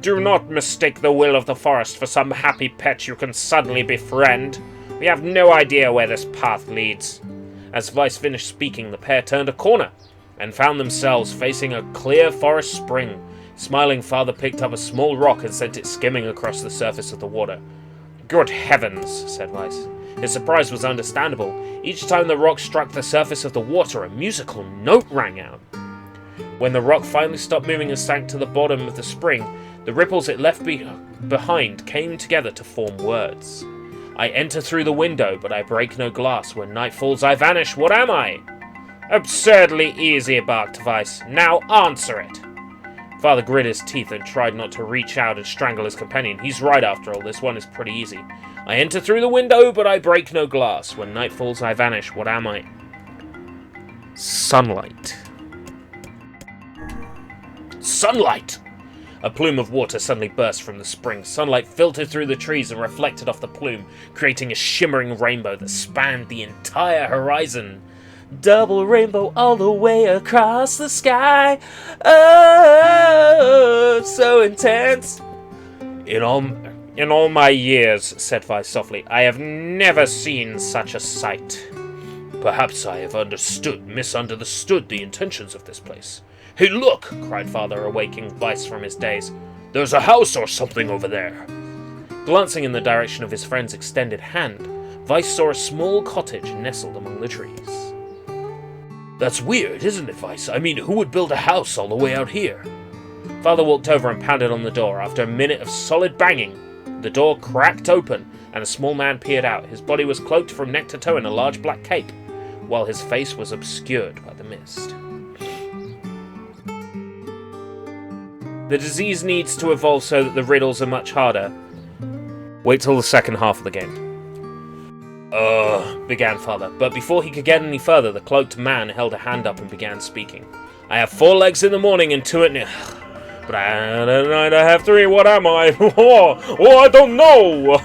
Do not mistake the will of the forest for some happy pet you can suddenly befriend. We have no idea where this path leads. As Weiss finished speaking, the pair turned a corner and found themselves facing a clear forest spring. Smiling, Father picked up a small rock and sent it skimming across the surface of the water. Good heavens, said Weiss. His surprise was understandable. Each time the rock struck the surface of the water, a musical note rang out. When the rock finally stopped moving and sank to the bottom of the spring, the ripples it left behind came together to form words. I enter through the window, but I break no glass. When night falls, I vanish. What am I? Absurdly easy, barked Weiss. Now answer it. Father grit his teeth and tried not to reach out and strangle his companion. He's right after all, this one is pretty easy. I enter through the window, but I break no glass. When night falls, I vanish. What am I? Sunlight. Sunlight! A plume of water suddenly burst from the spring. Sunlight filtered through the trees and reflected off the plume, creating a shimmering rainbow that spanned the entire horizon. Double rainbow all the way across the sky. Oh, so intense. In all my years, said Weiss softly, I have never seen such a sight. Perhaps I have misunderstood the intentions of this place. Hey, look! Cried Father, awaking Weiss from his daze. There's a house or something over there. Glancing in the direction of his friend's extended hand, Weiss saw a small cottage nestled among the trees. That's weird, isn't it, Weiss? I mean, who would build a house all the way out here? Father walked over and pounded on the door. After a minute of solid banging, the door cracked open, and a small man peered out. His body was cloaked from neck to toe in a large black cape, while his face was obscured by the mist. The disease needs to evolve so that the riddles are much harder. Wait till the second half of the game. Began Father, but before he could get any further, the cloaked man held a hand up and began speaking. I have 4 legs in the morning and 2 at night. But I have 3, what am I? I don't know!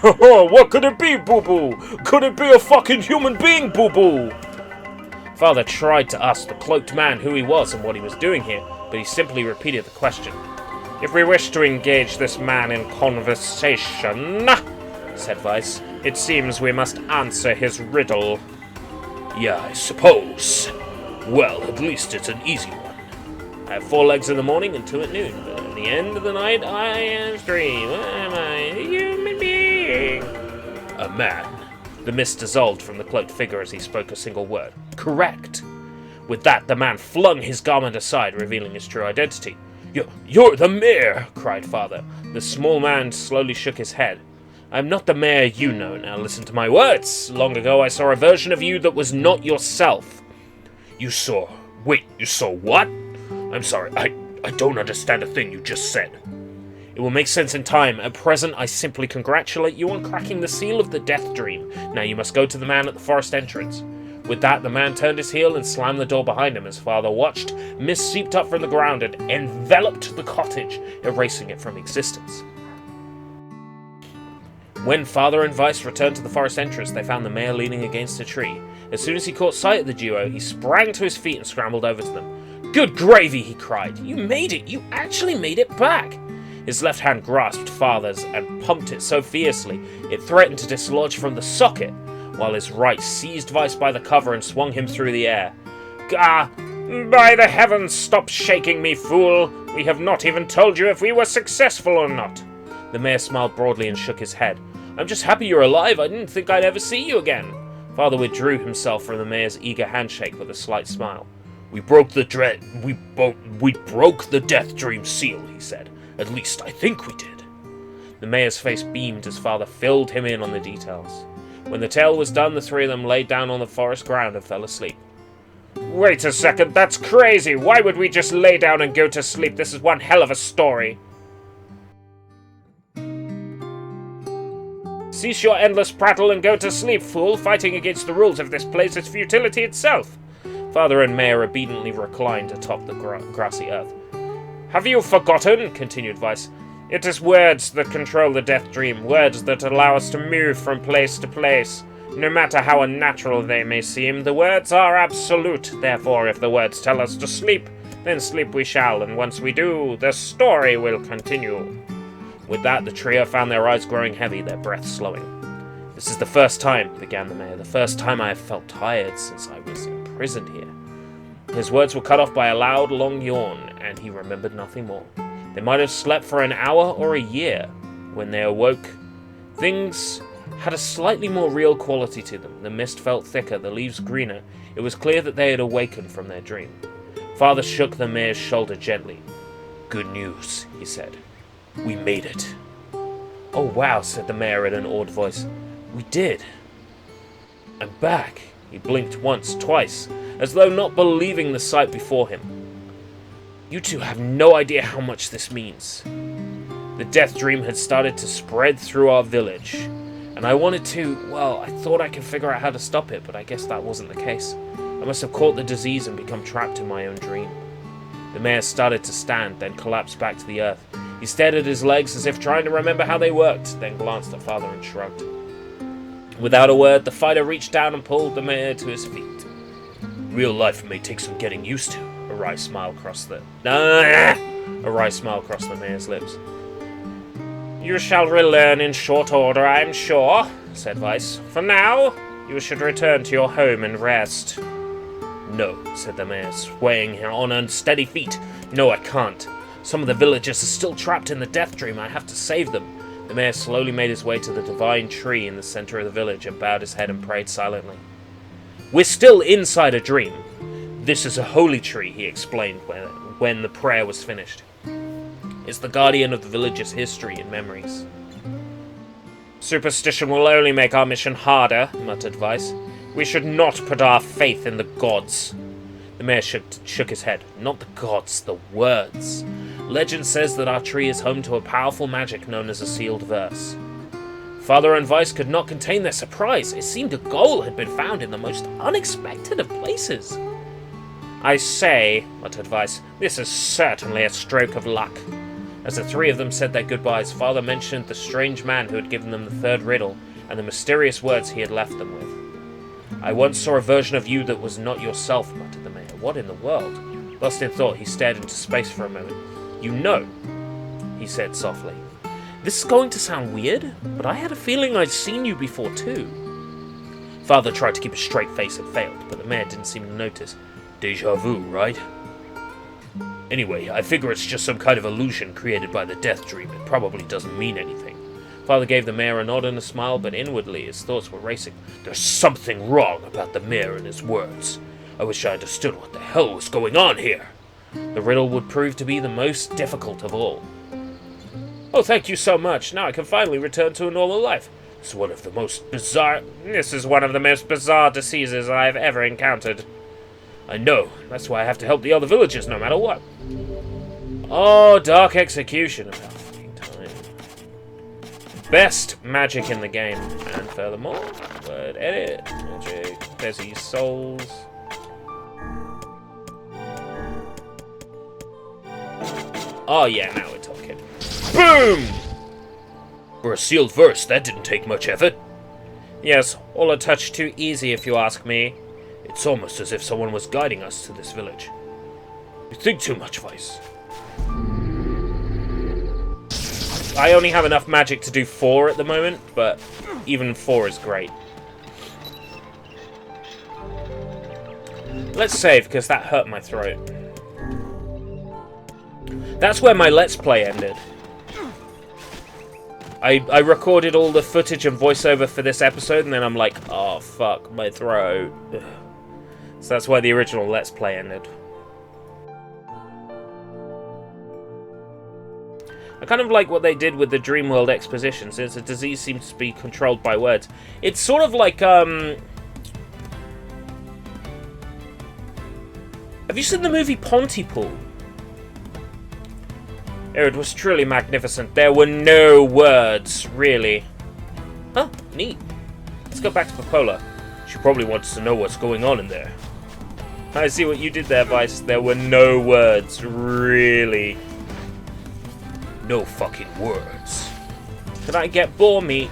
What could it be, boo-boo? Could it be a fucking human being, boo-boo? Father tried to ask the cloaked man who he was and what he was doing here, but he simply repeated the question. If we wish to engage this man in conversation, said Weiss, it seems we must answer his riddle. Yeah, I suppose. Well, at least it's an easy one. I have 4 legs in the morning and 2 at noon, but at the end of the night I am 3. What am I? A human being. A man. The mist dissolved from the cloaked figure as he spoke a single word. Correct. With that, the man flung his garment aside, revealing his true identity. You're the mayor, cried Father. The small man slowly shook his head. I'm not the mayor you know. Now listen to my words. Long ago I saw a version of you that was not yourself. You saw what? I'm sorry, I don't understand a thing you just said. It will make sense in time. At present, I simply congratulate you on cracking the seal of the death dream. Now you must go to the man at the forest entrance. With that, the man turned his heel and slammed the door behind him as Father watched. Mist seeped up from the ground and enveloped the cottage, erasing it from existence. When Father and Weiss returned to the forest entrance, they found the mayor leaning against a tree. As soon as he caught sight of the duo, he sprang to his feet and scrambled over to them. Good gravy, he cried. You made it! You actually made it back! His left hand grasped Father's and pumped it so fiercely it threatened to dislodge from the socket, while his right seized Weiss by the cover and swung him through the air. Gah! By the heavens, stop shaking me, fool! We have not even told you if we were successful or not. The mayor smiled broadly and shook his head. I'm just happy you're alive. I didn't think I'd ever see you again. Father withdrew himself from the mayor's eager handshake with a slight smile. We broke the death dream seal, he said. At least I think we did. The mayor's face beamed as Father filled him in on the details. When the tale was done, the 3 of them laid down on the forest ground and fell asleep. Wait a second, that's crazy! Why would we just lay down and go to sleep? This is one hell of a story. Cease your endless prattle and go to sleep, fool! Fighting against the rules of this place is futility itself! Father and Mayor obediently reclined atop the grassy earth. Have you forgotten? Continued Weiss. It is words that control the death dream, words that allow us to move from place to place. No matter how unnatural they may seem, the words are absolute. Therefore, if the words tell us to sleep, then sleep we shall, and once we do, the story will continue. With that, the trio found their eyes growing heavy, their breath slowing. This is the first time, began the mayor, the first time I have felt tired since I was imprisoned here. His words were cut off by a loud, long yawn, and he remembered nothing more. They might have slept for an hour or a year. When they awoke, things had a slightly more real quality to them. The mist felt thicker, the leaves greener. It was clear that they had awakened from their dream. Father shook the mayor's shoulder gently. Good news, he said. We made it. Oh wow, said the mayor in an awed voice. We did. I'm back. He blinked once, twice, as though not believing the sight before him. You two have no idea how much this means. The death dream had started to spread through our village, and I wanted to, well, I thought I could figure out how to stop it, but I guess that wasn't the case. I must have caught the disease and become trapped in my own dream. The mayor started to stand, then collapsed back to the earth. He stared at his legs as if trying to remember how they worked, then glanced at Father and shrugged. Without a word, the fighter reached down and pulled the mayor to his feet. Real life may take some getting used to. A wry smile crossed the mayor's lips. You shall relearn in short order, I am sure, said Weiss. For now, you should return to your home and rest. No, said the mayor, swaying on unsteady feet. No, I can't. Some of the villagers are still trapped in the death dream. I have to save them. The mayor slowly made his way to the divine tree in the center of the village and bowed his head and prayed silently. We're still inside a dream. This is a holy tree, he explained when the prayer was finished. It's the guardian of the village's history and memories. Superstition will only make our mission harder, muttered Weiss. We should not put our faith in the gods. The mayor shook his head. Not the gods, the words. Legend says that our tree is home to a powerful magic known as a sealed verse. Father and Weiss could not contain their surprise. It seemed a goal had been found in the most unexpected of places. I say, muttered Weiss, this is certainly a stroke of luck. As the three of them said their goodbyes, Father mentioned the strange man who had given them the third riddle and the mysterious words he had left them with. I once saw a version of you that was not yourself, muttered the mayor. What in the world? Lost in thought, he stared into space for a moment. You know, he said softly. This is going to sound weird, but I had a feeling I'd seen you before too. Father tried to keep a straight face and failed, but the mayor didn't seem to notice. Deja vu, right? Anyway, I figure it's just some kind of illusion created by the death dream. It probably doesn't mean anything. Father gave the mayor a nod and a smile, but inwardly his thoughts were racing. There's something wrong about the mayor and his words. I wish I understood what the hell was going on here. The riddle would prove to be the most difficult of all. Oh, thank you so much. Now I can finally return to a normal life. This is one of the most bizarre diseases I've ever encountered. I know. That's why I have to help the other villagers no matter what. Oh, Dark Execution. About fucking time. Best magic in the game. And furthermore, word edit, magic, Desi's souls. Oh yeah, now we're talking. Boom! For a sealed verse, that didn't take much effort. Yes, all a touch too easy if you ask me. It's almost as if someone was guiding us to this village. You think too much, Weiss. I only have enough magic to do 4 at the moment, but even 4 is great. Let's save, because that hurt my throat. That's where my Let's Play ended. I recorded all the footage and voiceover for this episode, and then I'm like, oh fuck, my throat. So that's where the original Let's Play ended. I kind of like what they did with the Dreamworld exposition, since the disease seems to be controlled by words. It's sort of like, have you seen the movie Pontypool? It was truly magnificent. There were no words, really. Huh, neat. Let's go back to Popola. She probably wants to know what's going on in there. I see what you did there, Weiss. There were no words, really. No fucking words. Can I get boar meat?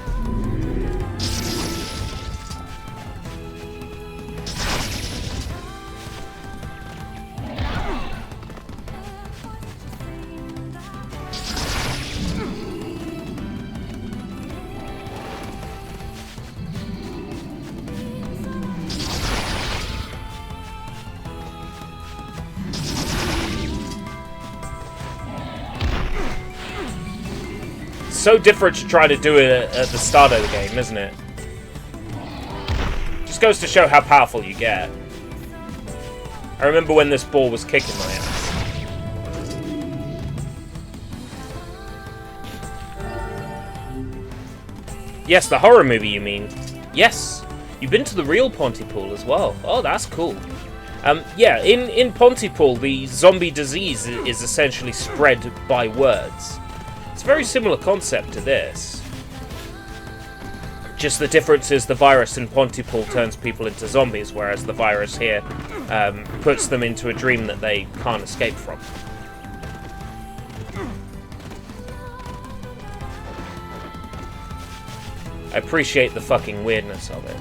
So different to try to do it at the start of the game, isn't it? Just goes to show how powerful you get. I remember when this ball was kicking my ass. Yes, the horror movie, you mean? Yes. You've been to the real Pontypool as well. Oh, that's cool. Yeah, in Pontypool, the zombie disease is essentially spread by words. It's a very similar concept to this. Just the difference is the virus in Pontypool turns people into zombies, whereas the virus here puts them into a dream that they can't escape from. I appreciate the fucking weirdness of it.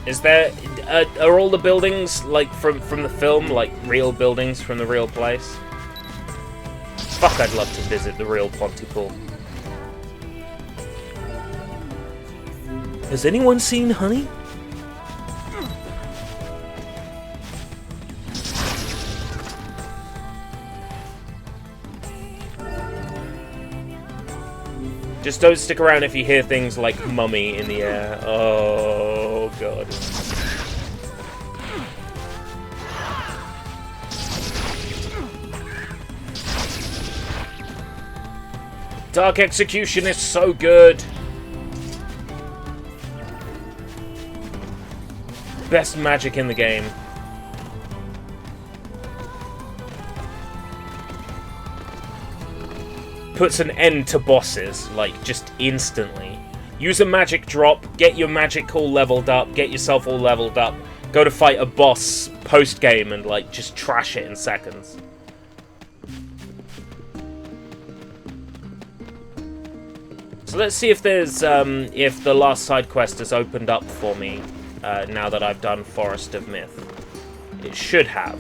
Is there... are all the buildings, like, from the film, like, real buildings from the real place? Fuck, I'd love to visit the real Pontypool. Has anyone seen Honey? Just don't stick around if you hear things like mummy in the air. Oh, God. Dark Execution is so good. Best magic in the game. Puts an end to bosses, like, just instantly. Use a magic drop, get your magic all leveled up, get yourself all leveled up, go to fight a boss post-game and, like, just trash it in seconds. So let's see if there's, if the last side quest has opened up for me, now that I've done Forest of Myth. It should have.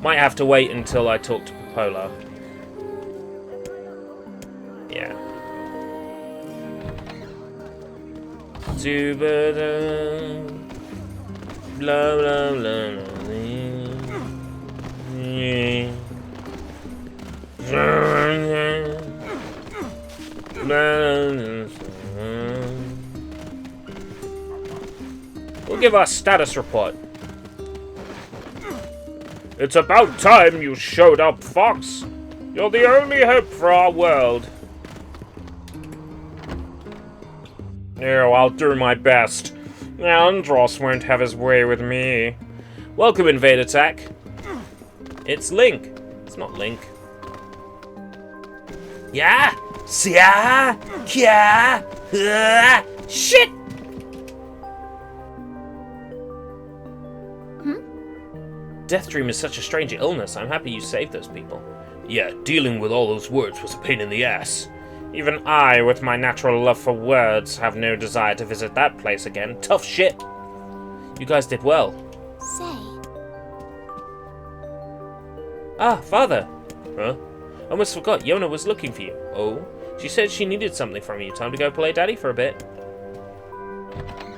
Might have to wait until I talk to Popola. Yeah. Blah, blah, blah, we'll give our status report. It's about time you showed up, Fox. You're the only hope for our world. Yeah, I'll do my best. Andros won't have his way with me. Welcome, Invade Attack. It's Link. It's not Link. Yeah? Yeah? Yeah? Shit! Death Dream is such a strange illness. I'm happy you saved those people. Yeah, dealing with all those words was a pain in the ass. Even I, with my natural love for words, have no desire to visit that place again. Tough shit. You guys did well. Say. Ah, Father. Huh? Almost forgot. Yona was looking for you. Oh? She said she needed something from you. Time to go play Daddy for a bit.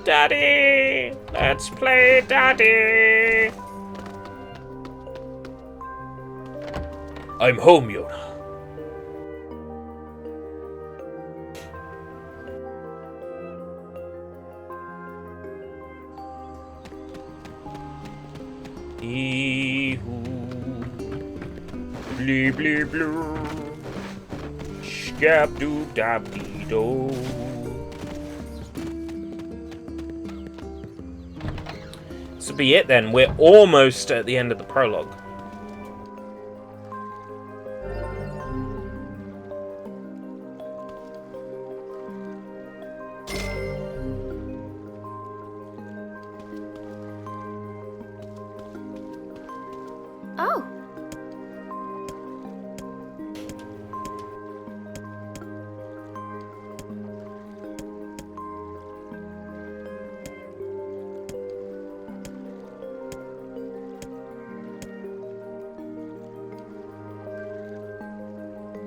Daddy! Let's play Daddy! I'm home, Yona. Ee-hoo. Blee blee blue. Scab doo dab dee do. This will be it then. We're almost at the end of the prologue. Oh.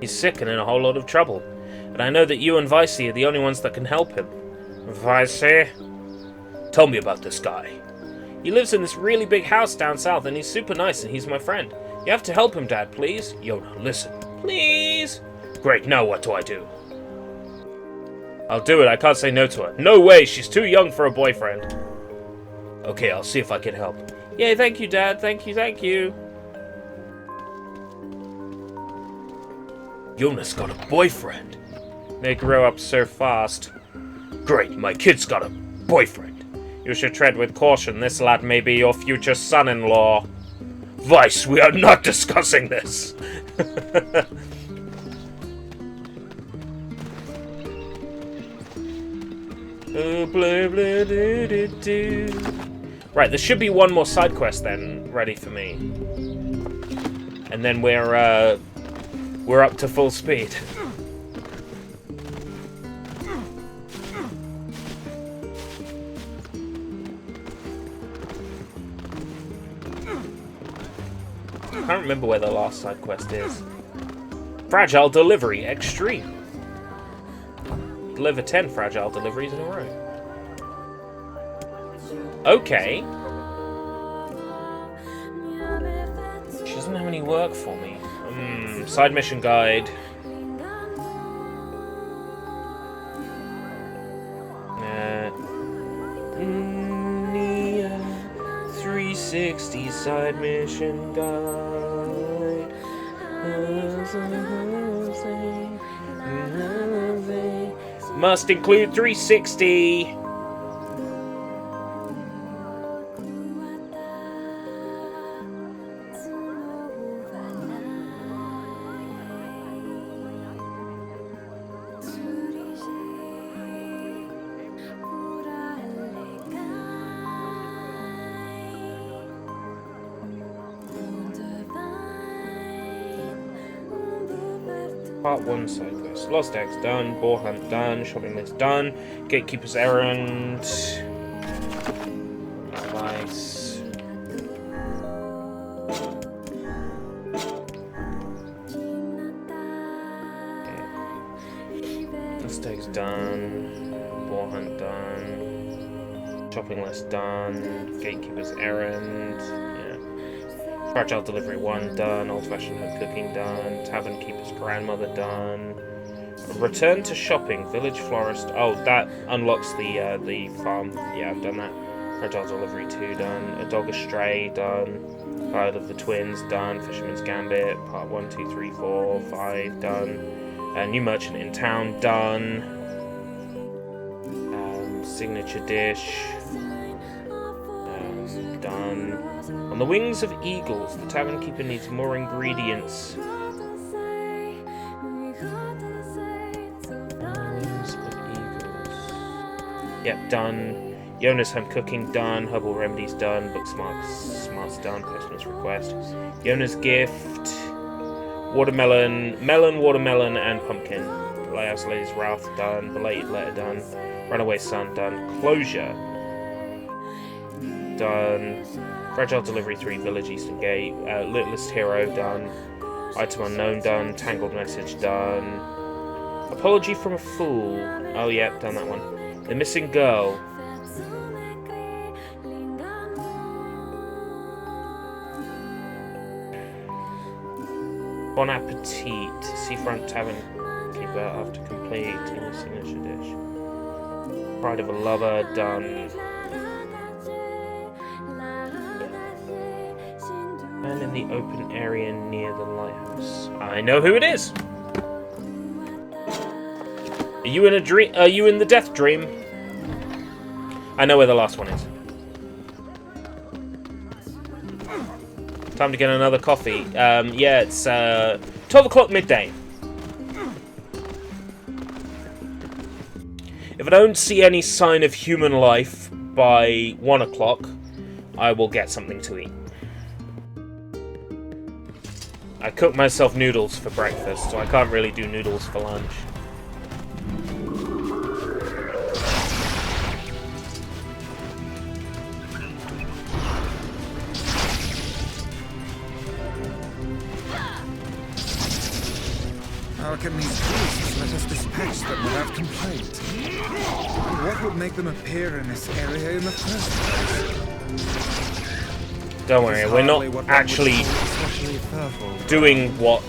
He's sick and in a whole lot of trouble. And I know that you and Vicey are the only ones that can help him. Vicey? Tell me about this guy. He lives in this really big house down south and he's super nice and he's my friend. You have to help him, Dad, please? Yona, listen. Please? Great, now what do I do? I'll do it, I can't say no to her. No way, she's too young for a boyfriend. Okay, I'll see if I can help. Yay, thank you, Dad. Thank you, thank you. Jonas got a boyfriend. They grow up so fast. Great, my kid's got a boyfriend. You should tread with caution. This lad may be your future son-in-law. Vice, we are not discussing this. Right, there should be one more side quest then ready for me, and then we're up to full speed. I can't remember where the last side quest is. Fragile delivery extreme. Deliver 10 fragile deliveries in a row. Okay. She doesn't have any work for me. Side mission guide. NieR 360 side mission guide. Must include 360. Part 1 side quest. Lost eggs done. Boar hunt done. Shopping list done. Gatekeeper's errand. Advice. Lost eggs done. Boar hunt done. Shopping list done. Gatekeeper's errand. Fragile delivery 1 done, old-fashioned home cooking done, tavern keeper's grandmother done. Return to shopping, village florist. Oh, that unlocks the farm. Yeah, I've done that. Fragile delivery 2 done. A dog astray done. Ballad of the Twins done. Fisherman's Gambit part 1, 2, 3, 4, 5 done. New merchant in town done. Signature dish done. On the wings of eagles, the tavern keeper needs more ingredients. Wings of eagles. Yep, done. Jonas home cooking done. Herbal remedies done. Book smarts done. Postman's request. Jonas gift. Watermelon, watermelon, and pumpkin. Lighthouse Lady's Wrath done. Belated letter done. Runaway son done. Closure done. Fragile Delivery 3, Village Eastern Gate. Littlest Hero done. Item Unknown done. Tangled Message done. Apology from a Fool. Oh, yeah, done that one. The Missing Girl. Bon Appetit. Seafront Tavern Keeper after completing the signature dish. Pride of a Lover done. And in the open area near the lighthouse. I know who it is. Are you in a dream? Are you in the death dream? I know where the last one is. Time to get another coffee. Yeah, it's 12 o'clock midday. If I don't see any sign of human life by 1 o'clock, I will get something to eat. I cook myself noodles for breakfast, so I can't really do noodles for lunch. How can these priests let us dispatch them without complaint? And what would make them appear in this area in the first place? Don't worry, we're not actually doing what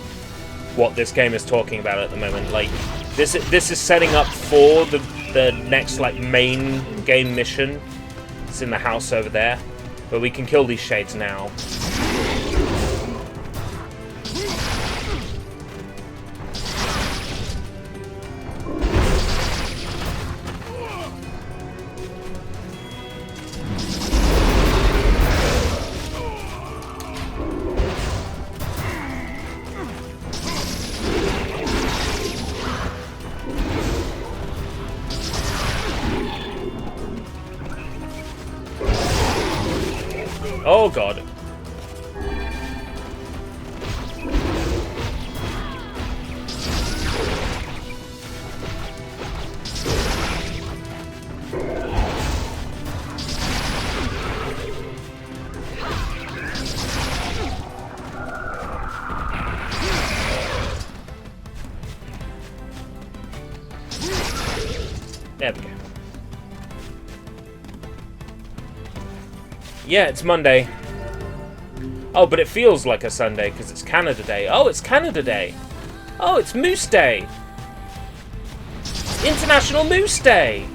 what this game is talking about at the moment. Like, this is setting up for the next, like, main game mission. It's in the house over there. But we can kill these shades now. Oh god. There we go. Yeah, it's Monday. Oh, but it feels like a Sunday because it's Canada Day. Oh, it's Canada Day. Oh, it's Moose Day. It's International Moose Day.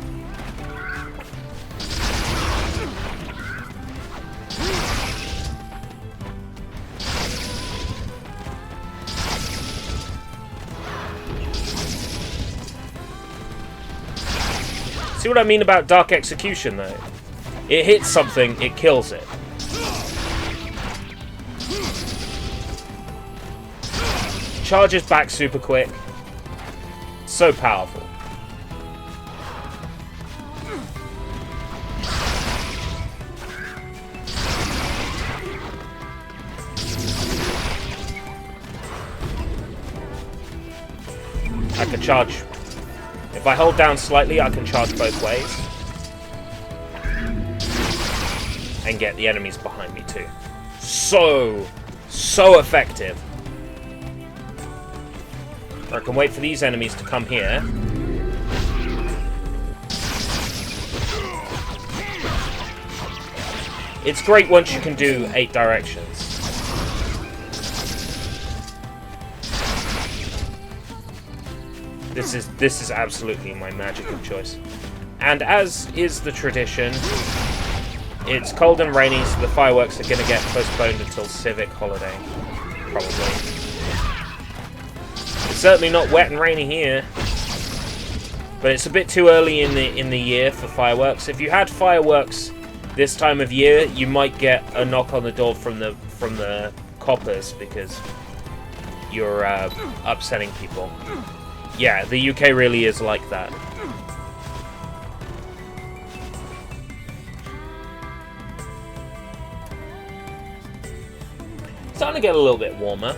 See what I mean about Dark Execution, though? It hits something, it kills it. Charges back super quick. So powerful. I can charge. If I hold down slightly, I can charge both ways. And get the enemies behind me too. So effective. I can wait for these enemies to come here. It's great once you can do 8 directions. This is absolutely my magic of choice. And as is the tradition, it's cold and rainy, so the fireworks are going to get postponed until Civic Holiday, probably. It's certainly not wet and rainy here, but it's a bit too early in the year for fireworks. If you had fireworks this time of year, you might get a knock on the door from the coppers because you're upsetting people. Yeah, the UK really is like that. Starting to get a little bit warmer,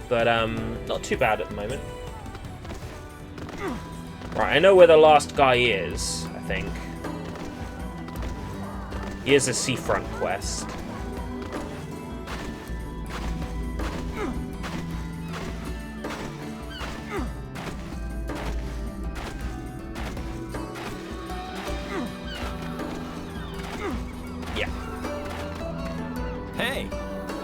but not too bad at the moment. Right, I know where the last guy is, I think. Here's a seafront quest. Yeah. Hey!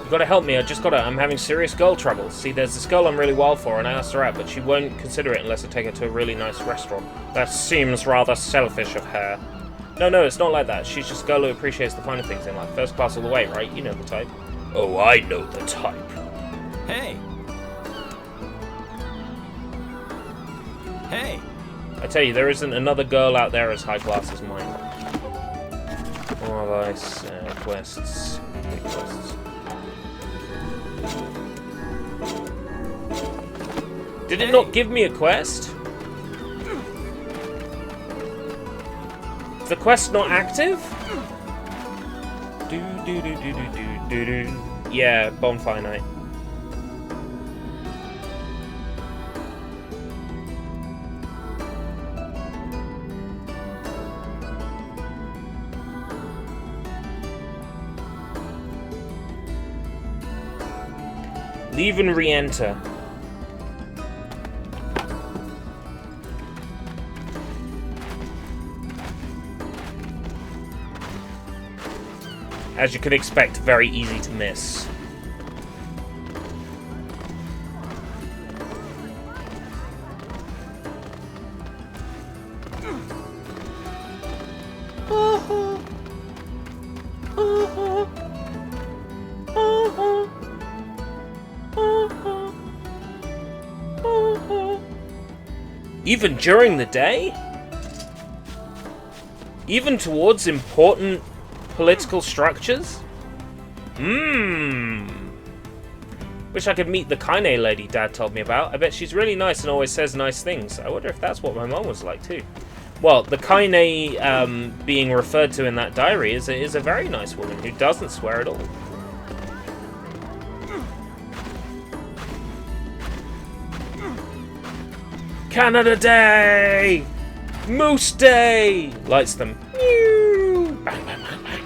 You gotta help me, I'm having serious girl trouble. See, there's this girl I'm really wild for, and I asked her out, but she won't consider it unless I take her to a really nice restaurant. That seems rather selfish of her. No, it's not like that. She's just a girl who appreciates the finer things in life. First class all the way, right? You know the type. Oh, I know the type. Hey! Hey! I tell you, there isn't another girl out there as high class as mine. More advice, quests, quests. Did it not give me a quest? Is the quest not active? Yeah, bonfire night. Leave and re-enter. As you could expect, very easy to miss. Even during the day? Even towards important political structures? Wish I could meet the Kaine lady Dad told me about. I bet she's really nice and always says nice things. I wonder if that's what my mom was like too. Well, the Kaine being referred to in that diary is a very nice woman who doesn't swear at all. Canada Day! Moose Day! Lights them. Bang, bang, bang, bang.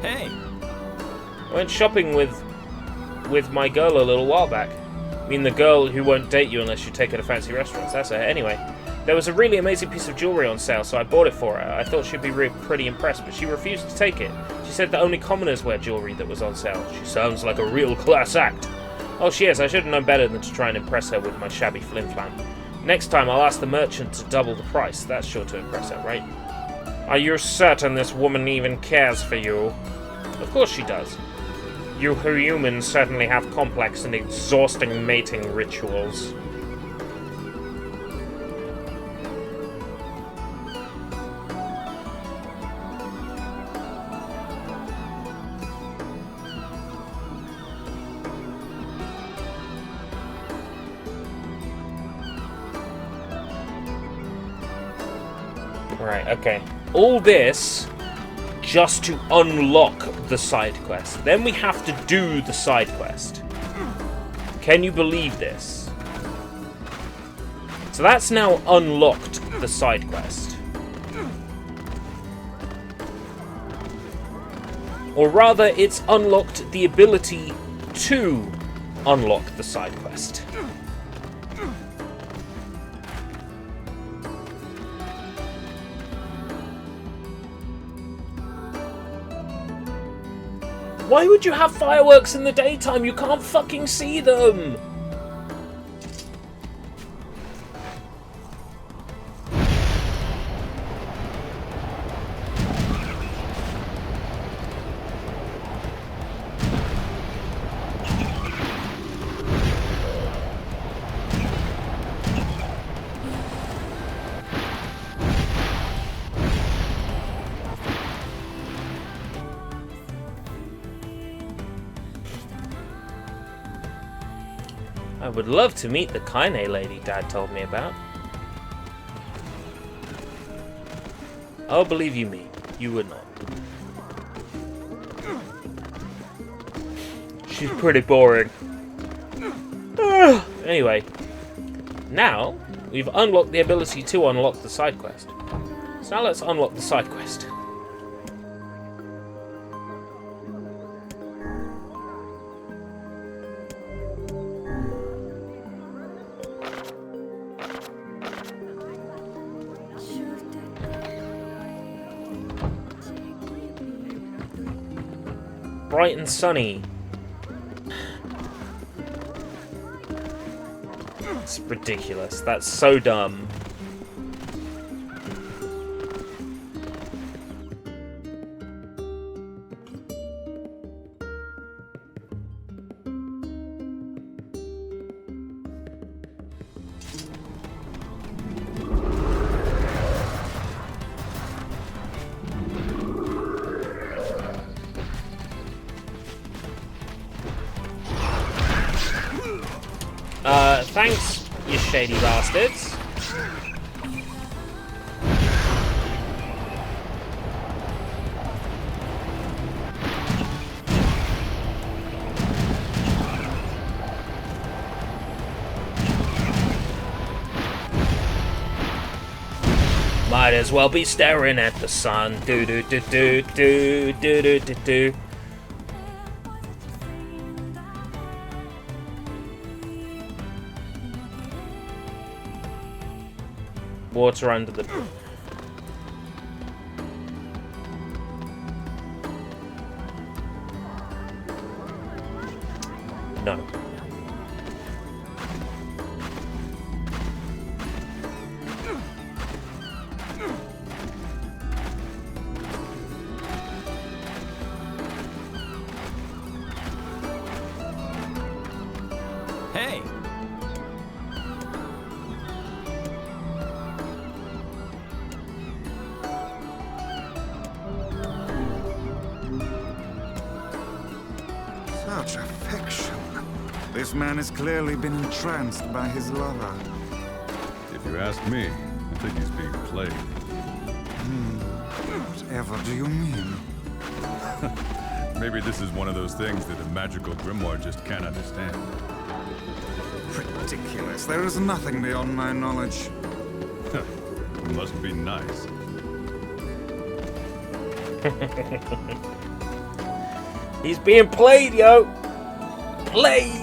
Hey. I went shopping with my girl a little while back. I mean, the girl who won't date you unless you take her to fancy restaurants. That's her. Anyway, there was a really amazing piece of jewelry on sale, so I bought it for her. I thought she'd be pretty impressed, but she refused to take it. She said that only commoners wear jewelry that was on sale. She sounds like a real class act. Oh, she is. I should have known better than to try and impress her with my shabby flim-flam. Next time, I'll ask the merchant to double the price. That's sure to impress her, right? Are you certain this woman even cares for you? Of course she does. You humans certainly have complex and exhausting mating rituals. Right, okay. All this just to unlock the side quest. Then we have to do the side quest. Can you believe this? So that's now unlocked the side quest. Or rather, it's unlocked the ability to unlock the side quest. Why would you have fireworks in the daytime? You can't fucking see them! I would love to meet the Kaine lady Dad told me about. I'll believe you me. You would not. She's pretty boring. Anyway, now we've unlocked the ability to unlock the side quest. So now let's unlock the side quest. Bright and sunny. It's ridiculous. That's so dumb. Thanks, you shady bastards. Might as well be staring at the sun. Do do do do do do do do do. Water under the bridge. No. such affection. This man has clearly been entranced by his lover. If you ask me, I think he's being played. Whatever do you mean? Maybe this is one of those things that a magical grimoire just can't understand. Ridiculous. There is nothing beyond my knowledge. It must be nice. He's being played, yo! Played!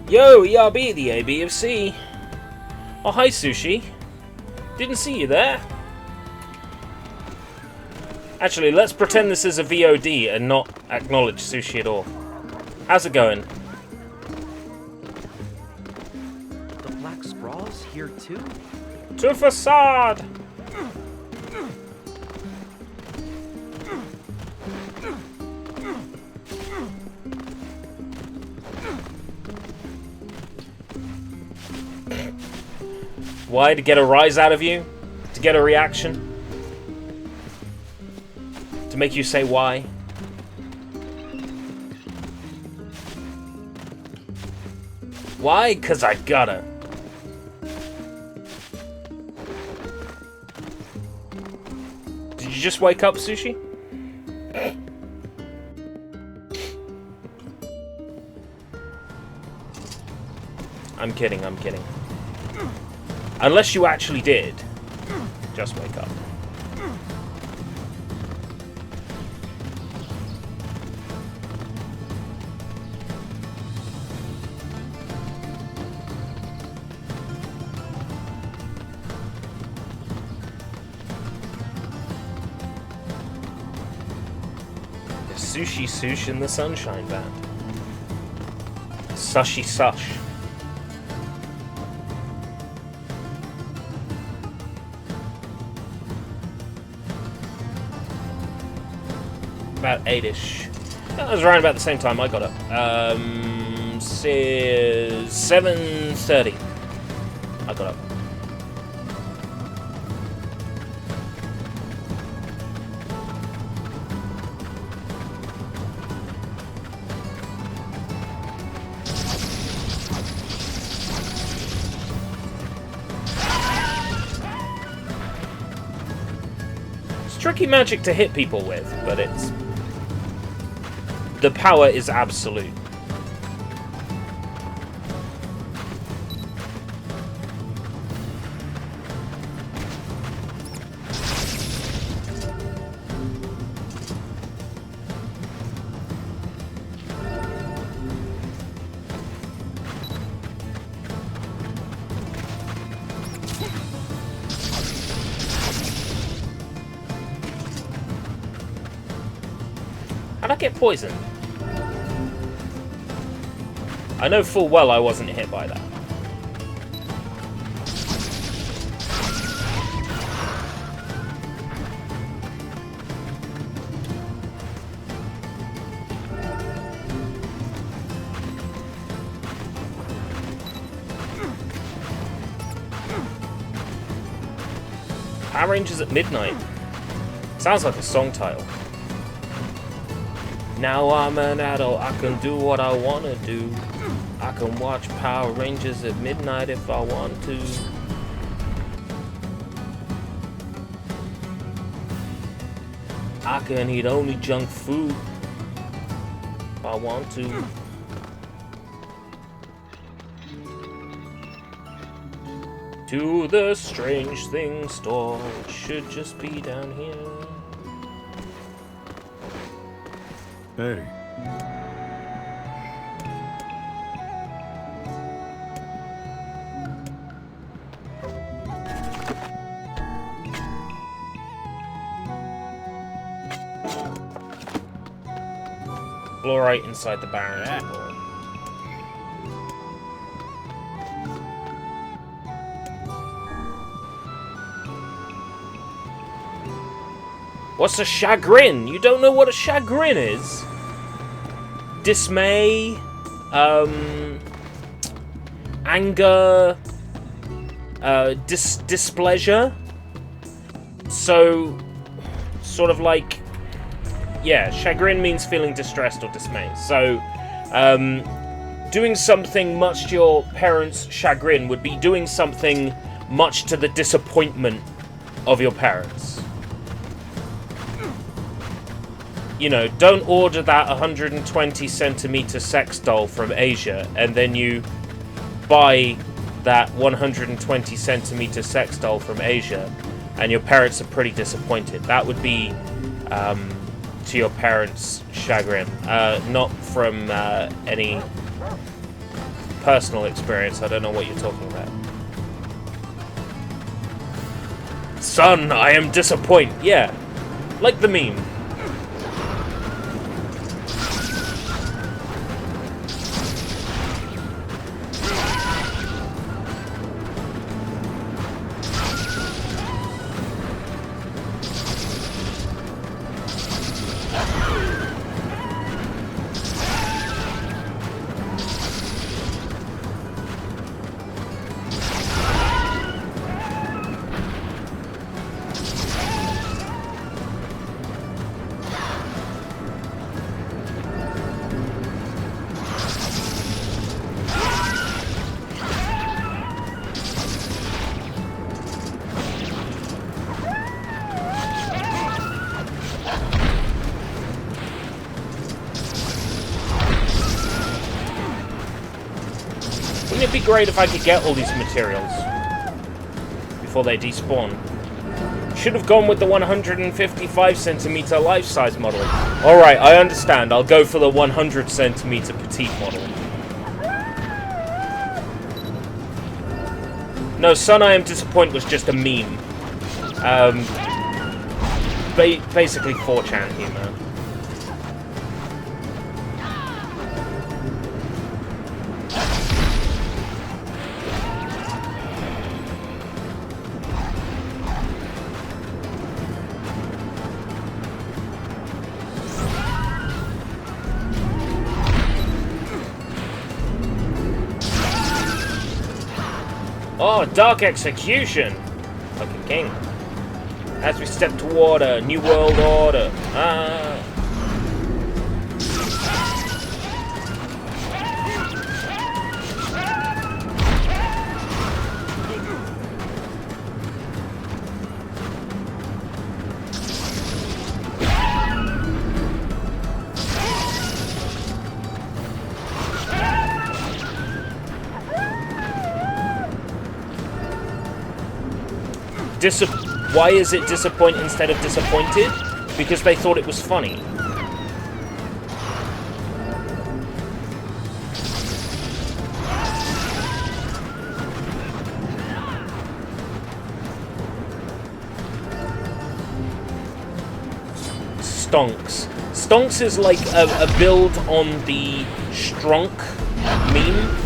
Yo, ERB, the AB of C. Oh, hi, Sushi. Didn't see you there. Actually, let's pretend this is a VOD and not acknowledge Sushi at all. How's it going? The Black Sprawl's here too? To facade! Why? To get a rise out of you? To get a reaction? To make you say why? Why? 'Cause I gotta. Did you just wake up, Sushi? I'm kidding, I'm kidding. Unless you actually did. Just wake up. The Sushi Sush in the Sunshine Band. Sushy Sush. About 8-ish. That was around about the same time I got up. 7:30. I got up. It's tricky magic to hit people with, but it's... the power is absolute. How'd I get poisoned? I know full well I wasn't hit by that. Power Rangers at Midnight. Sounds like a song title. Now I'm an adult, I can do what I wanna do. I can watch Power Rangers at midnight if I want to. I can eat only junk food if I want to. To the Strange Things store, it should just be down here. Hey, Explorate inside the Baron Temple. What's a chagrin? You don't know what a chagrin is? Dismay, anger, displeasure. So, sort of like, yeah, chagrin means feeling distressed or dismayed. So, doing something much to your parents' chagrin would be doing something much to the disappointment of your parents. You know, don't order that 120 centimeter sex doll from Asia and then you buy that 120 centimeter sex doll from Asia and your parents are pretty disappointed. That would be to your parents' chagrin, not from any personal experience. I don't know what you're talking about. Son, I am disappointed. Yeah, like the meme. Wouldn't it be great if I could get all these materials before they despawn? Should have gone with the 155 centimeter life-size model. Alright, I understand. I'll go for the 100 centimeter petite model. No, Son, I am disappointed was just a meme. Basically 4chan humor. Oh, Dark Execution! Like a king. As we step toward a new world order. Why is it disappoint instead of disappointed? Because they thought it was funny. Stonks. Stonks is like a build on the Stronk meme.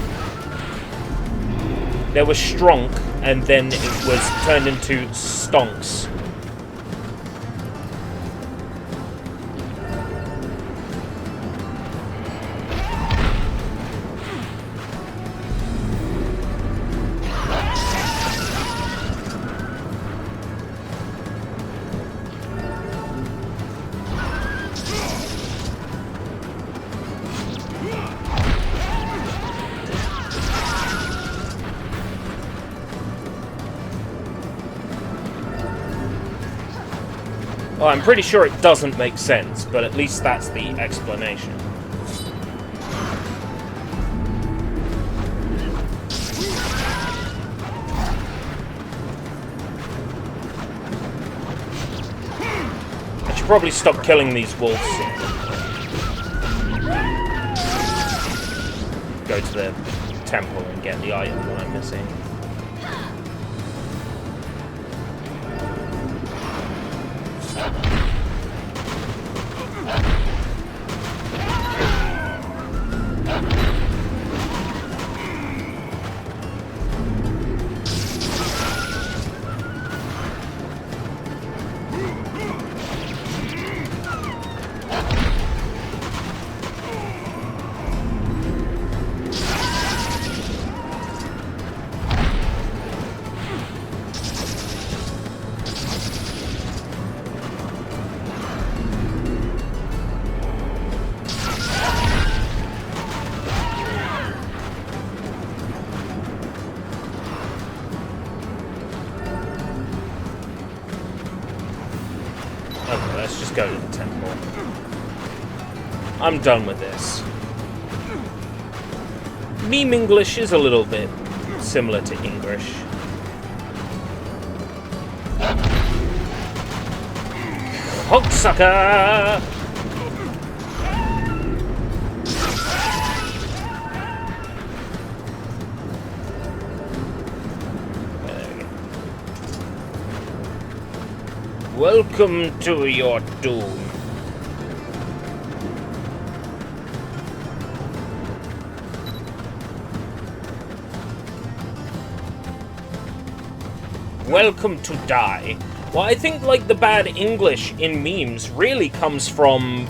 There was Stronk, and then it was turned into Stonks. Well, I'm pretty sure it doesn't make sense, but at least that's the explanation. I should probably stop killing these wolves soon. Go to the temple and get the item that I'm missing. Okay, let's just go to the temple. I'm done with this. Meme English is a little bit similar to English. Hogsucker! Welcome to your doom. Welcome to die. Well, I think like the bad English in memes really comes from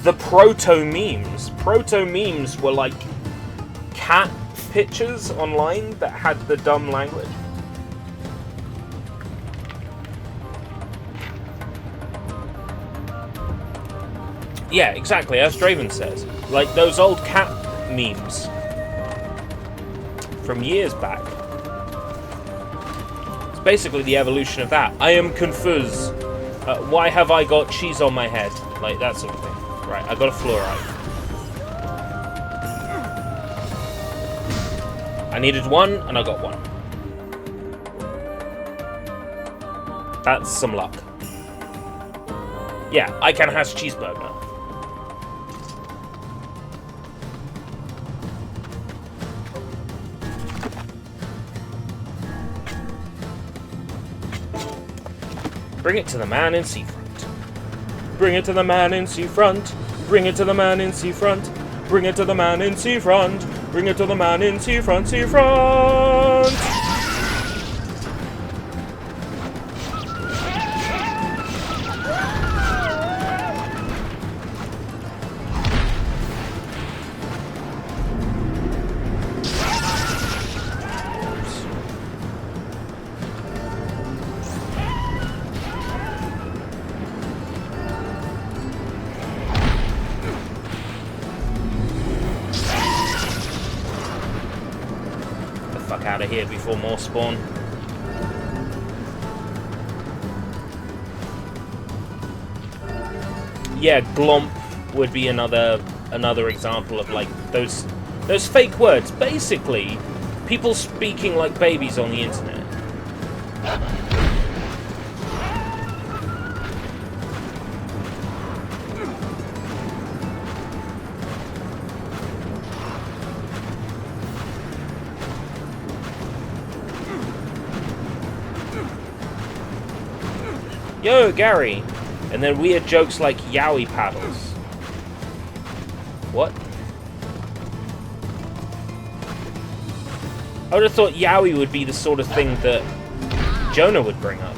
the proto-memes. Proto-memes were like cat pictures online that had the dumb language. Yeah, exactly, as Draven says. Like those old cat memes from years back. It's basically the evolution of that. I am confused. Why have I got cheese on my head? Like that sort of thing. Right, I got a fluoride. I needed one, and I got one. That's some luck. Yeah, I can have cheeseburger. Bring it to the man in seafront. Bring it to the man in seafront. Bring it to the man in seafront. Bring it to the man in seafront. Bring it to the man in seafront. Seafront. Out of here before more spawn. Yeah, glomp would be another example of like those fake words. Basically, people speaking like babies on the internet. Yo, Gary! And then weird jokes like yaoi paddles. What? I would have thought yaoi would be the sort of thing that Jonah would bring up.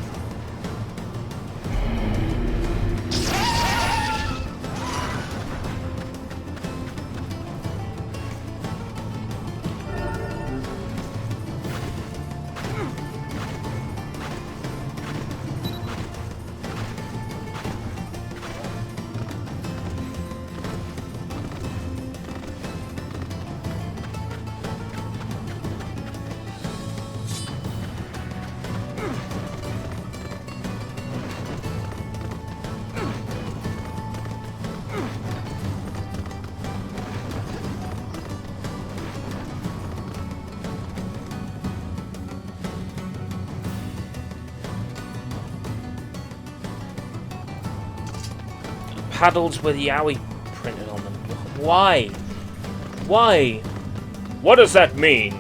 Paddles with yaoi printed on them. Why? Why? What does that mean?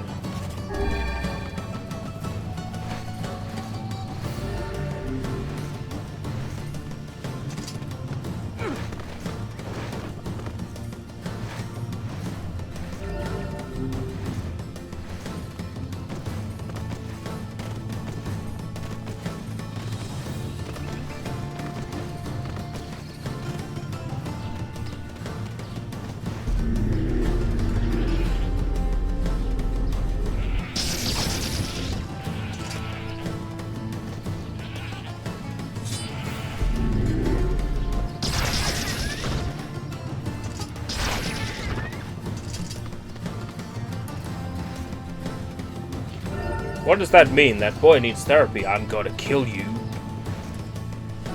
What does that mean? That boy needs therapy. I'm gonna kill you.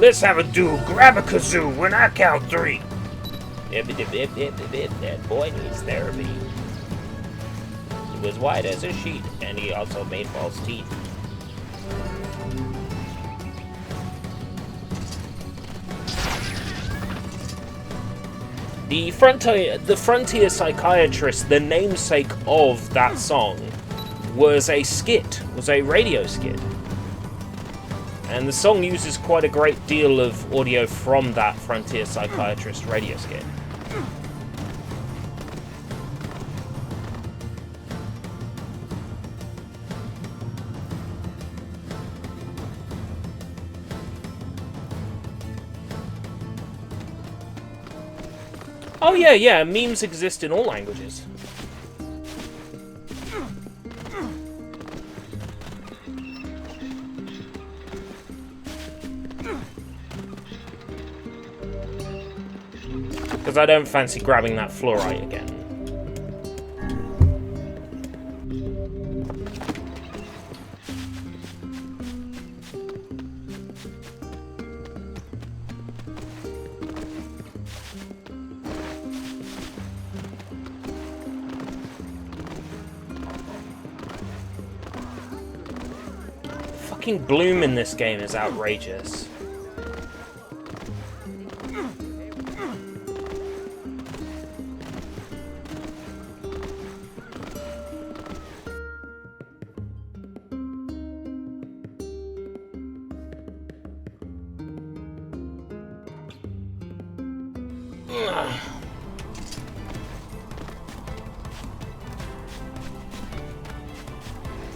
Let's have a duel. Grab a kazoo when I count 3. That boy needs therapy. He was white as a sheet, and he also made false teeth. The Frontier Psychiatrist, the namesake of that song, was a radio skit. And the song uses quite a great deal of audio from that Frontier Psychiatrist radio skit. Oh yeah, memes exist in all languages. Because I don't fancy grabbing that fluorite again. Fucking bloom in this game is outrageous.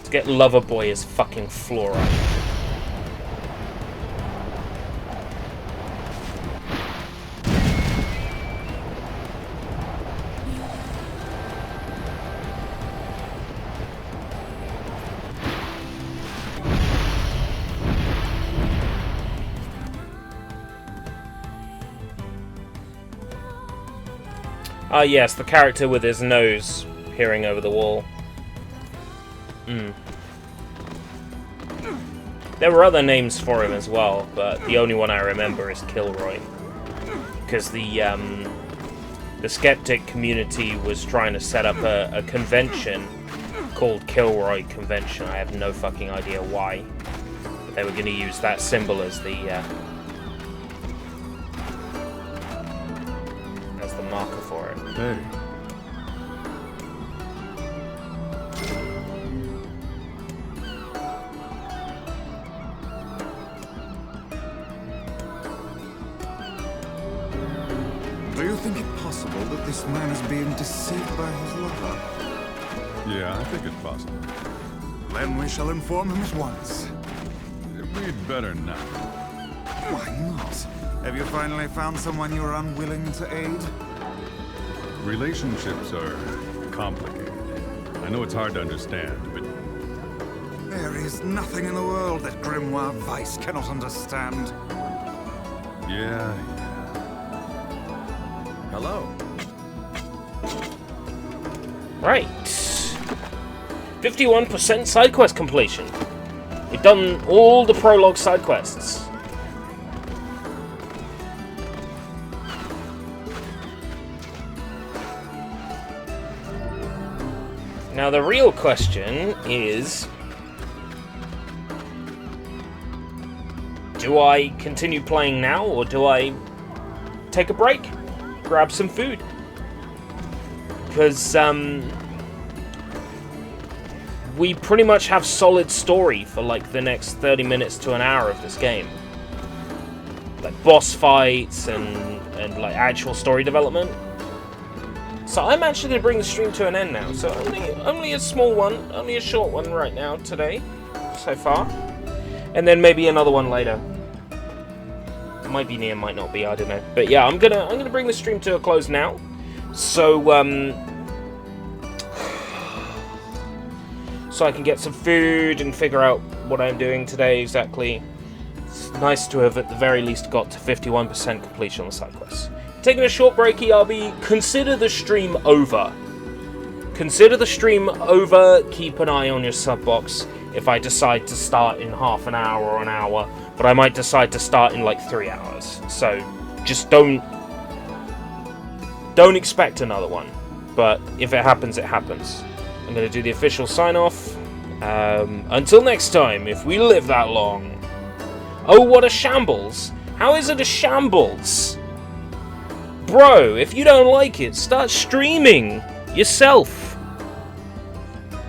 To get Loverboy as fucking fluorite. Ah yes, the character with his nose peering over the wall. There were other names for him as well, but the only one I remember is Kilroy. Because the skeptic community was trying to set up a convention called Kilroy Convention. I have no fucking idea why. But they were going to use that symbol as the marker for it. Hey. Do you think it possible that this man is being deceived by his lover? Yeah, I think it's possible. Then we shall inform him at once. We'd better not. Why not? Have you finally found someone you are unwilling to aid? Relationships are complicated. I know it's hard to understand, but... There is nothing in the world that Grimoire Weiss cannot understand. Yeah. Hello. Right. 51% side quest completion. We've done all the prologue side quests. Now the real question is, do I continue playing now, or do I take a break, grab some food? Because we pretty much have solid story for like the next 30 minutes to an hour of this game. Like boss fights and like actual story development. So I'm actually going to bring the stream to an end now. So only a small one, only a short one right now today, so far. And then maybe another one later. It might be NieR, might not be, I don't know. But yeah, I'm gonna bring the stream to a close now. So so I can get some food and figure out what I'm doing today exactly. It's nice to have at the very least got to 51% completion on the side quests. Taking a short break, ERB. Consider the stream over. Consider the stream over. Keep an eye on your sub box. if I decide to start in half an hour or an hour, but I might decide to start in like 3 hours. So just don't expect another one. But if it happens, it happens. I'm going to do the official sign-off. Until next time, if we live that long. Oh, what a shambles! How is it a shambles? Bro, if you don't like it, start streaming yourself.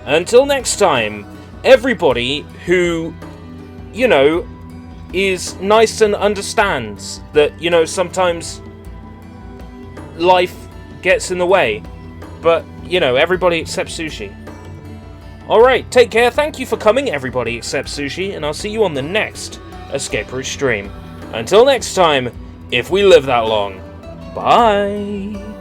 Until next time, everybody who, you know, is nice and understands that, you know, sometimes life gets in the way. But, you know, everybody except Sushi. Alright, take care, thank you for coming, everybody except Sushi, and I'll see you on the next Escape Route stream. Until next time, if we live that long. Bye!